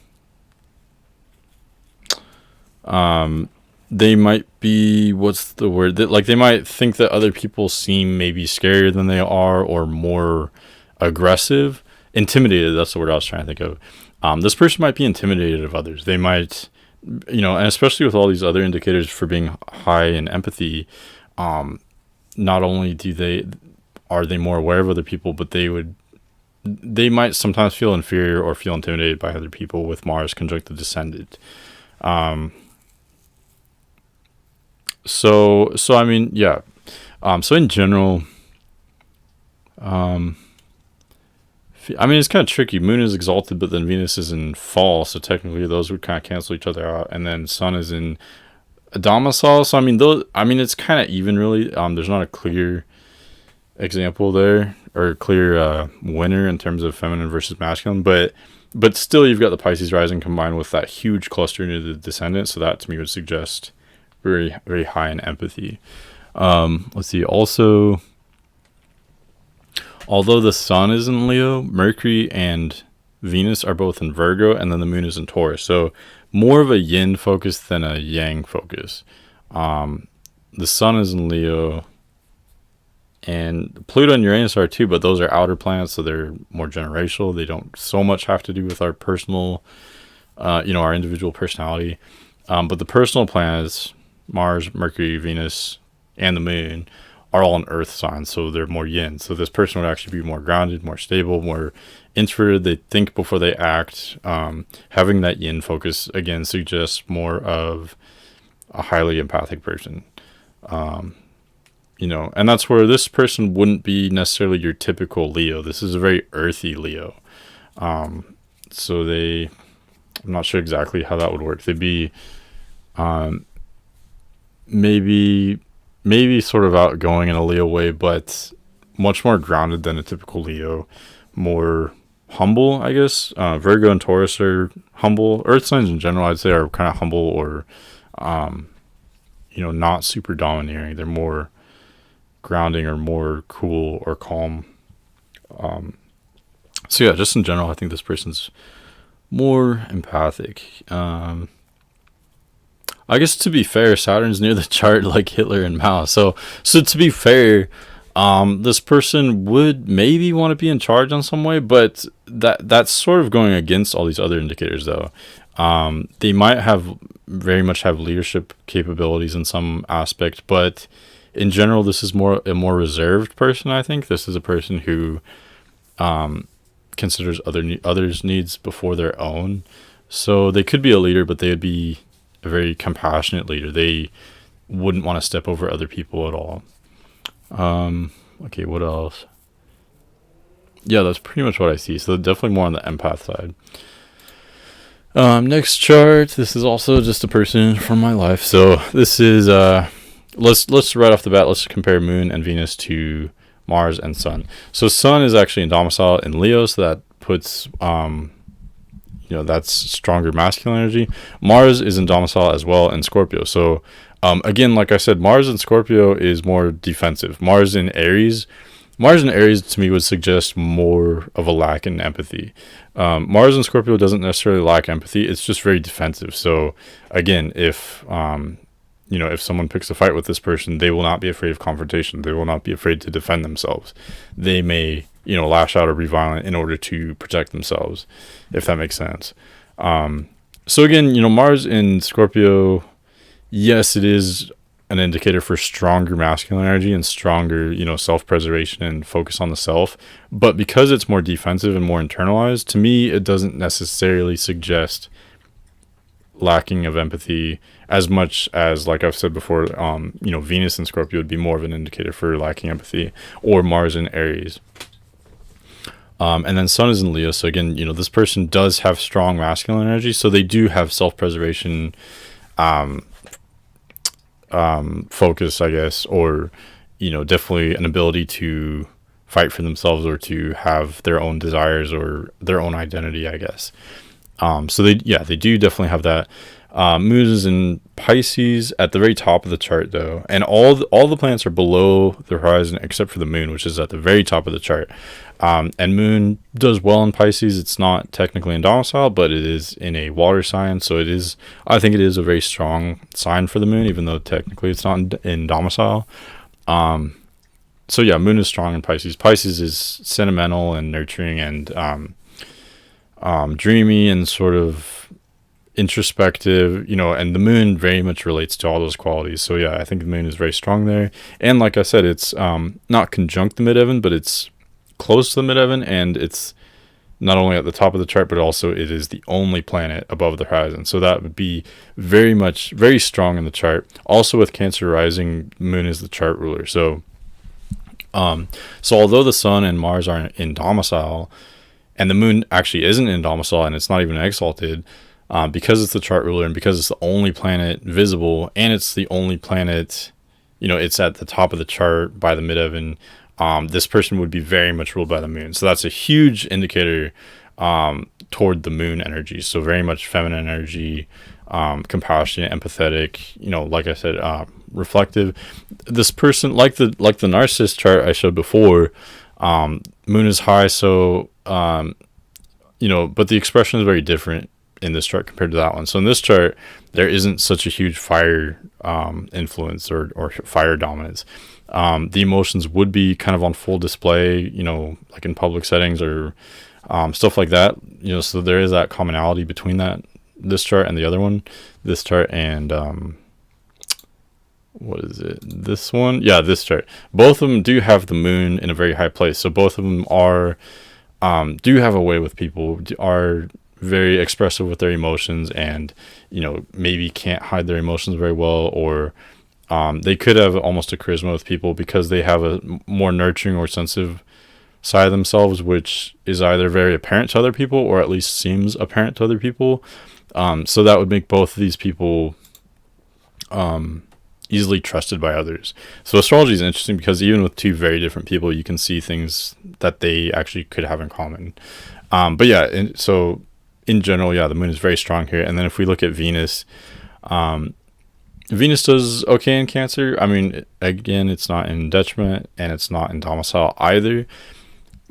they might be, they might think that other people seem maybe scarier than they are or more aggressive. Intimidated, that's the word I was trying to think of. This person might be intimidated of others. They might, and especially with all these other indicators for being high in empathy, not only are they more aware of other people, but they might sometimes feel inferior or feel intimidated by other people with Mars conjunct the descendant. So I mean, yeah. So in general, it's kind of tricky. Moon is exalted, but then Venus is in fall, so technically those would kind of cancel each other out. And then Sun is in a domicile, so it's kind of even, really. There's not a clear example there or clear winner in terms of feminine versus masculine, but still, you've got the Pisces rising combined with that huge cluster into the descendant. So that to me would suggest very, very high in empathy. Let's see. Also, although the sun is in Leo, Mercury and Venus are both in Virgo, and then the moon is in Taurus. So more of a yin focus than a yang focus. The sun is in Leo, and Pluto and Uranus are too, but those are outer planets, so they're more generational. They don't so much have to do with our personal, our individual personality. But the personal planets, Mars, Mercury, Venus, and the moon, are all in earth signs, so they're more yin. So this person would actually be more grounded, more stable, more introverted. They think before they act. Having that yin focus, again, suggests more of a highly empathic person. And that's where this person wouldn't be necessarily your typical Leo. This is a very earthy Leo. So I'm not sure exactly how that would work. They'd be maybe sort of outgoing in a Leo way, but much more grounded than a typical Leo. More humble, I guess. Virgo and Taurus are humble. Earth signs in general, I'd say, are kind of humble or, not super domineering. They're more grounding or more cool or calm. So yeah, just in general, I think this person's more empathic. I guess to be fair, Saturn's near the chart like Hitler and Mao. So to be fair, this person would maybe want to be in charge on some way, but that's sort of going against all these other indicators though. They might very much have leadership capabilities in some aspect, but in general, this is a more reserved person. I think this is a person who considers others' needs before their own. So they could be a leader, but they would be a very compassionate leader. They wouldn't want to step over other people at all. Okay, what else? Yeah, that's pretty much what I see. So definitely more on the empath side. Next chart. This is also just a person from my life. So this is let's right off the bat, let's compare Moon and Venus to Mars and Sun. So Sun is actually in domicile in Leo, so that puts that's stronger masculine energy. Mars is in domicile as well in Scorpio. So again, like I said, Mars in Scorpio is more defensive. Mars in Aries to me would suggest more of a lack in empathy. Mars in Scorpio doesn't necessarily lack empathy. It's just very defensive. So again, if someone picks a fight with this person, they will not be afraid of confrontation. They will not be afraid to defend themselves. They may, lash out or be violent in order to protect themselves, if that makes sense. So again, Mars in Scorpio, yes, it is an indicator for stronger masculine energy and stronger, self-preservation and focus on the self. But because it's more defensive and more internalized, to me, it doesn't necessarily suggest lacking of empathy as much as, like I've said before, Venus in Scorpio would be more of an indicator for lacking empathy, or Mars in Aries. And then Sun is in Leo. So again, this person does have strong masculine energy. So they do have self-preservation focus, I guess, or, definitely an ability to fight for themselves or to have their own desires or their own identity, I guess. So they do definitely have that. Moon is in Pisces at the very top of the chart though, and all the planets are below the horizon except for the Moon, which is at the very top of the chart. And Moon does well in Pisces. It's not technically in domicile, but it is in a water sign, so I think it is a very strong sign for the Moon, even though technically it's not in domicile. So yeah, Moon is strong in Pisces. Pisces is sentimental and nurturing and dreamy and sort of introspective, and the Moon very much relates to all those qualities. So yeah, I think the Moon is very strong there. And like I said, it's not conjunct the midheaven, but it's close to the midheaven, and it's not only at the top of the chart, but also it is the only planet above the horizon. So that would be very strong in the chart. Also with Cancer rising, Moon is the chart ruler. So although the Sun and Mars are in domicile, and the Moon actually isn't in domicile, and it's not even exalted, because it's the chart ruler and because it's the only planet visible, and it's the only planet, it's at the top of the chart by the midheaven, this person would be very much ruled by the Moon. So that's a huge indicator toward the Moon energy. So very much feminine energy, compassionate, empathetic, like I said, reflective. This person, like the narcissist chart I showed before, Moon is high, so but the expression is very different in this chart compared to that one. So in this chart, there isn't such a huge fire influence or fire dominance. The emotions would be kind of on full display, like in public settings or stuff like that. So there is that commonality between this chart and the other one. This chart and what is it? This one? Yeah, this chart. Both of them do have the Moon in a very high place. So both of them do have a way with people, are very expressive with their emotions, and maybe can't hide their emotions very well, or they could have almost a charisma with people because they have a more nurturing or sensitive side of themselves, which is either very apparent to other people or at least seems apparent to other people. So that would make both of these people easily trusted by others. So astrology is interesting because even with two very different people, you can see things that they actually could have in common. But yeah, so in general, yeah, the Moon is very strong here. And then if we look at Venus, Venus does okay in Cancer. I mean, again, it's not in Detriment and it's not in domicile either.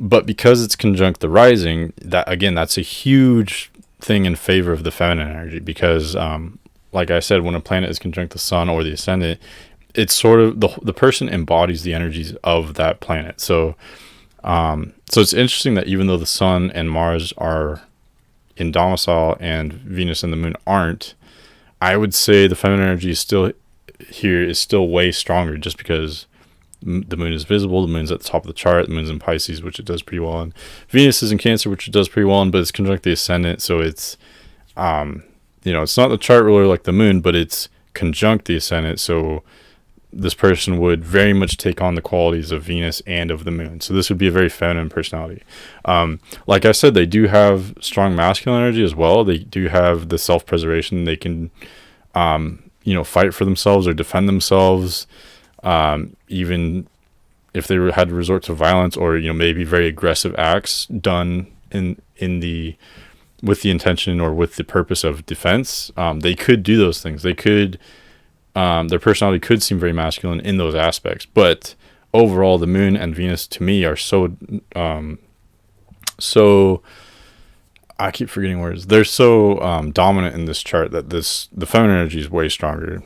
But because it's conjunct the rising, that again, that's a huge thing in favor of the feminine energy, because like I said, when a planet is conjunct the sun or the ascendant, it's sort of the person embodies the energies of that planet. So so it's interesting that even though the sun and Mars are in domicile and Venus and the moon aren't, I would say the feminine energy is still way stronger, just because the moon is visible, the moon's at the top of the chart, the moon's in Pisces, which it does pretty well in. Venus is in Cancer, which it does pretty well in, but it's conjunct the ascendant, so it's it's not the chart ruler like the moon, but it's conjunct the ascendant, so this person would very much take on the qualities of Venus and of the moon. So this would be a very feminine personality. Like I said, they do have strong masculine energy as well. They do have the self-preservation. They can fight for themselves or defend themselves, even if they had to resort to violence, or maybe very aggressive acts done with the intention or with the purpose of defense. They could do those things. They could their personality could seem very masculine in those aspects, but overall the moon and Venus to me are so I keep forgetting words. They're so dominant in this chart that the feminine energy is way stronger,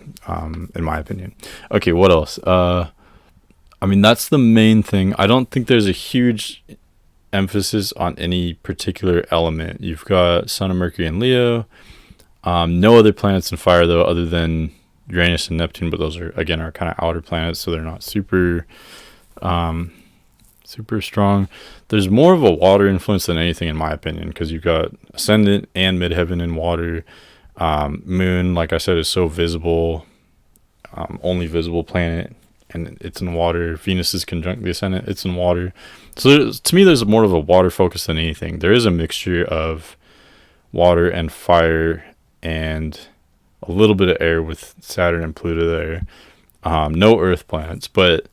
in my opinion. Okay, what else? That's the main thing. I don't think there's a huge emphasis on any particular element. You've got Sun and Mercury and Leo. No other planets in fire though, other than Uranus and Neptune, but those are kind of outer planets, so they're not super strong. There's more of a water influence than anything, in my opinion, because you've got ascendant and midheaven in water. Moon, like I said, is so visible, only visible planet, and it's in water. Venus is conjunct the ascendant, it's in water. So to me, there's more of a water focus than anything. There is a mixture of water and fire and a little bit of air with Saturn and Pluto there. No earth planets, but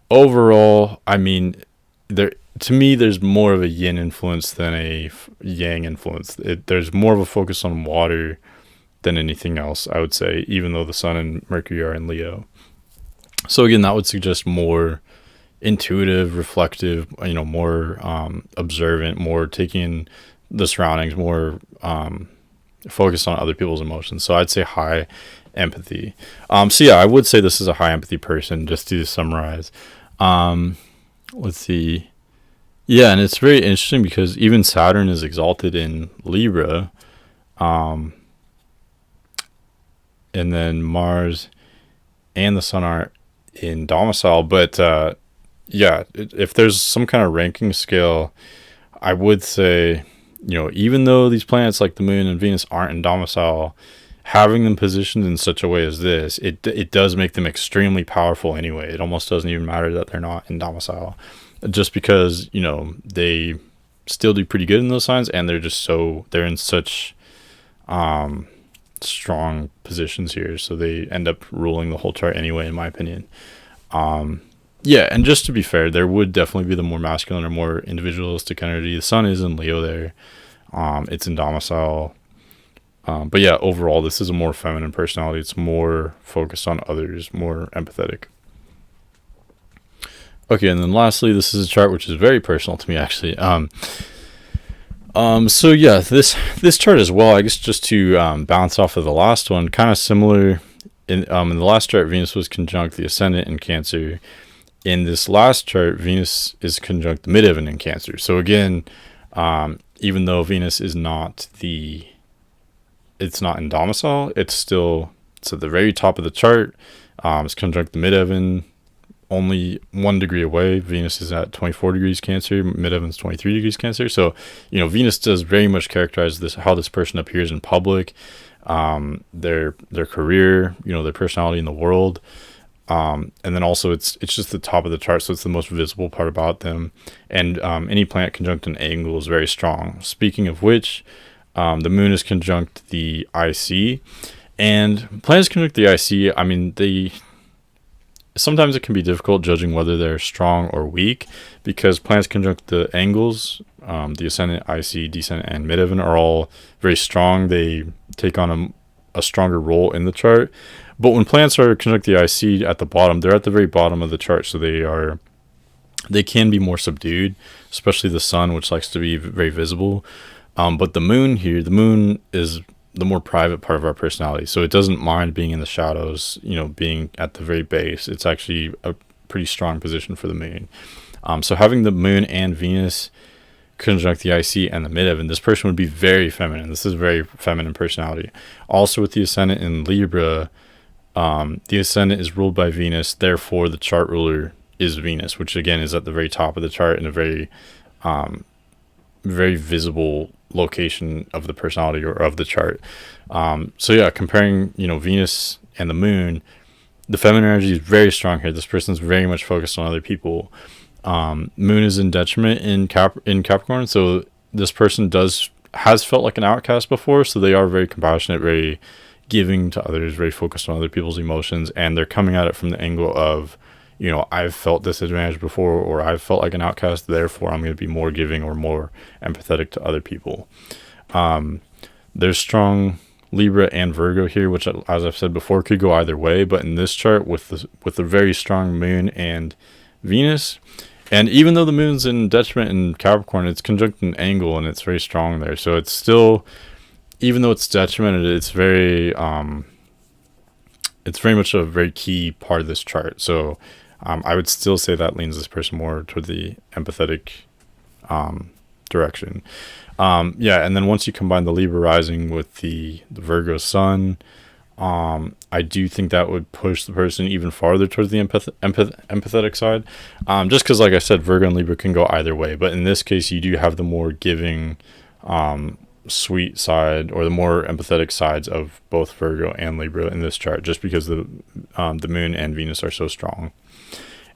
overall, to me, there's more of a yin influence than a yang influence. There's more of a focus on water than anything else, I would say, even though the Sun and Mercury are in Leo. So again, that would suggest more intuitive, reflective, more observant, more taking in the surroundings, more focused on other people's emotions. So I'd say high empathy. I would say this is a high empathy person, just to summarize. Let's see. Yeah, and it's very interesting because even Saturn is exalted in Libra. And then Mars and the Sun are in domicile. But if there's some kind of ranking scale, I would say, even though these planets like the Moon and Venus aren't in domicile, having them positioned in such a way as this, it does make them extremely powerful anyway. It almost doesn't even matter that they're not in domicile, just because, they still do pretty good in those signs, and they're in such strong positions here, so they end up ruling the whole chart anyway, in my opinion. And just to be fair, there would definitely be the more masculine or more individualistic energy. The Sun is in Leo there. It's in domicile. But yeah, overall, this is a more feminine personality. It's more focused on others, more empathetic. Okay, and then lastly, this is a chart which is very personal to me, actually. This chart as well, I guess, just to bounce off of the last one, kind of similar. In the last chart, Venus was conjunct the ascendant in Cancer. In this last chart, Venus is conjunct the midheaven in Cancer. So again, even though Venus is it's not in domicile, it's at the very top of the chart. It's conjunct the midheaven, only 1 degree away. Venus is at 24 degrees Cancer, midheaven's 23 degrees Cancer. So, Venus does very much characterize how this person appears in public, their career, their personality in the world. And then also it's just the top of the chart, so it's the most visible part about them. And any planet conjunct an angle is very strong. Speaking of which, the moon is conjunct the IC, and planets conjunct the IC, sometimes it can be difficult judging whether they're strong or weak, because planets conjunct the angles, the ascendant, IC, descendant, and midheaven are all very strong. They take on a stronger role in the chart. But when planets are conjunct the IC at the bottom, they're at the very bottom of the chart, so they are they can be more subdued, especially the sun, which likes to be very visible. But the moon here, the moon is the more private part of our personality. So it doesn't mind being in the shadows, being at the very base. It's actually a pretty strong position for the moon. So having the moon and Venus conjunct the IC and the midheaven, this person would be very feminine. This is a very feminine personality. Also with the ascendant in Libra, the ascendant is ruled by Venus. Therefore, the chart ruler is Venus, which again is at the very top of the chart in a very, very visible location of the personality or of the chart. So yeah, comparing, Venus and the moon, the feminine energy is very strong here. This person's very much focused on other people. Moon is in detriment in Capricorn, so this person has felt like an outcast before, so they are very compassionate, very giving to others, very focused on other people's emotions, and they're coming at it from the angle of, I've felt disadvantaged before, or I've felt like an outcast, therefore I'm going to be more giving or more empathetic to other people. There's strong Libra and Virgo here, which, as I've said before, could go either way, but in this chart with the very strong moon and Venus, and even though the moon's in detriment in Capricorn, it's conjunct an angle and it's very strong there. So it's still, even though it's detrimented, it's very much a very key part of this chart. So I would still say that leans this person more toward the empathetic direction. And then once you combine the Libra rising with the Virgo sun, I do think that would push the person even farther towards the empathetic side. Just because, like I said, Virgo and Libra can go either way. But in this case, you do have the more giving, sweet side, or the more empathetic sides of both Virgo and Libra in this chart, just because the moon and Venus are so strong.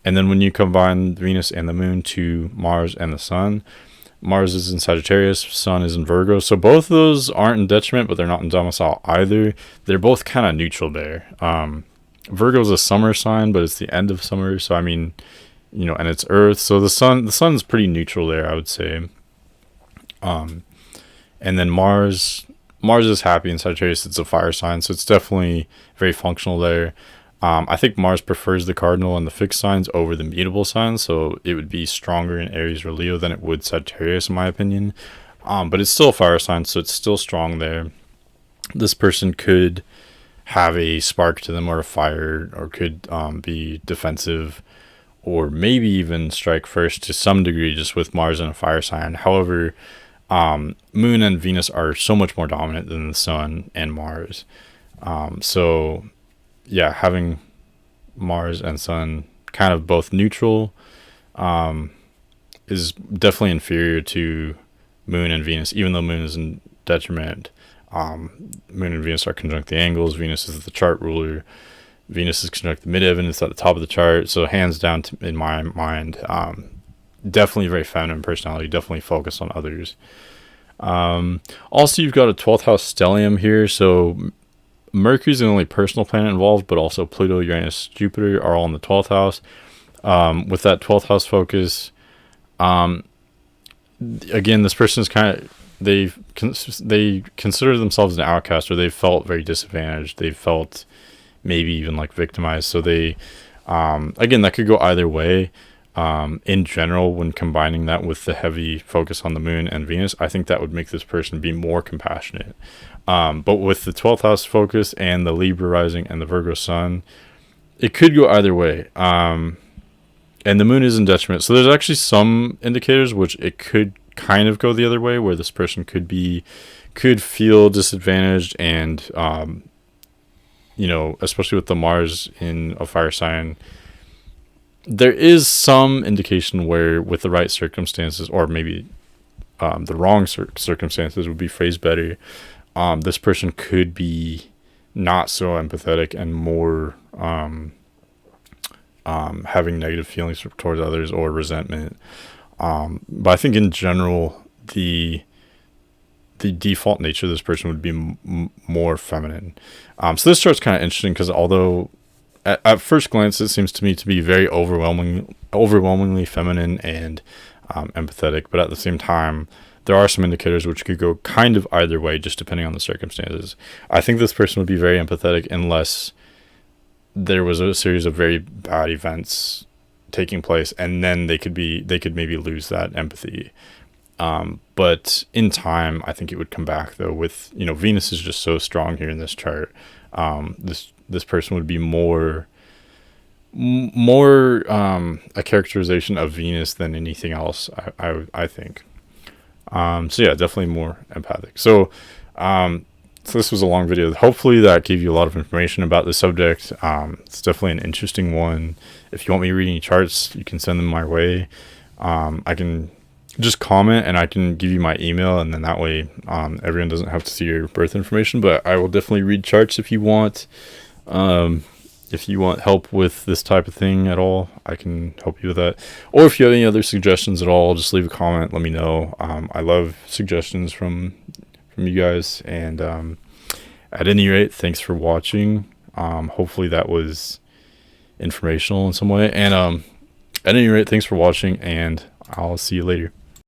And then when you combine Venus and the moon to Mars and the sun, Mars is in Sagittarius, Sun is in Virgo. So both of those aren't in detriment, but they're not in domicile either. They're both kind of neutral there. Virgo is a summer sign, but it's the end of summer. So, and it's Earth. So the sun's pretty neutral there, I would say. And then Mars is happy in Sagittarius. It's a fire sign, so it's definitely very functional there. I think Mars prefers the cardinal and the fixed signs over the mutable signs, so it would be stronger in Aries or Leo than it would Sagittarius, in my opinion. But it's still a fire sign, so it's still strong there. This person could have a spark to them or a fire, or could be defensive, or maybe even strike first to some degree, just with Mars and a fire sign. However, Moon and Venus are so much more dominant than the Sun and Mars. So yeah, having Mars and Sun kind of both neutral is definitely inferior to Moon and Venus, even though Moon is in detriment. Moon and Venus are conjunct the angles. Venus is the chart ruler. Venus is conjunct the midheaven. It's at the top of the chart. So hands down, in my mind, definitely very feminine personality, definitely focused on others. Also, you've got a 12th house stellium here. So Mercury is the only personal planet involved, but also Pluto, Uranus, Jupiter are all in the 12th house. With that 12th house focus, again, this person is they consider themselves an outcast, or they've felt very disadvantaged. They've felt maybe even like victimized. So they, again, that could go either way. In general, when combining that with the heavy focus on the moon and Venus, I think that would make this person be more compassionate. But with the 12th house focus and the Libra rising and the Virgo sun, it could go either way. And the moon is in detriment. So there's actually some indicators which it could kind of go the other way, where this person could feel disadvantaged, and, especially with the Mars in a fire sign, there is some indication where with the right circumstances, or maybe the wrong circumstances would be phrased better, this person could be not so empathetic and more having negative feelings towards others or resentment. But I think in general, the default nature of this person would be more feminine. So this chart's kind of interesting because although at first glance it seems to me to be very overwhelmingly feminine and empathetic, but at the same time, there are some indicators which could go kind of either way, just depending on the circumstances. I think this person would be very empathetic unless there was a series of very bad events taking place, and then they could maybe lose that empathy. But in time, I think it would come back, though, with, you know, Venus is just so strong here in this chart. This person would be more a characterization of Venus than anything else, I think. So yeah, definitely more empathic. So this was a long video. Hopefully that gave you a lot of information about the subject. It's definitely an interesting one. If you want me reading charts, you can send them my way. I can just comment and I can give you my email, and then that way everyone doesn't have to see your birth information. But I will definitely read charts if you want. If you want help with this type of thing at all, I can help you with that. Or if you have any other suggestions at all, just leave a comment. Let me know. I love suggestions from you guys. And at any rate, thanks for watching. Hopefully that was informational in some way. And at any rate, thanks for watching, and I'll see you later.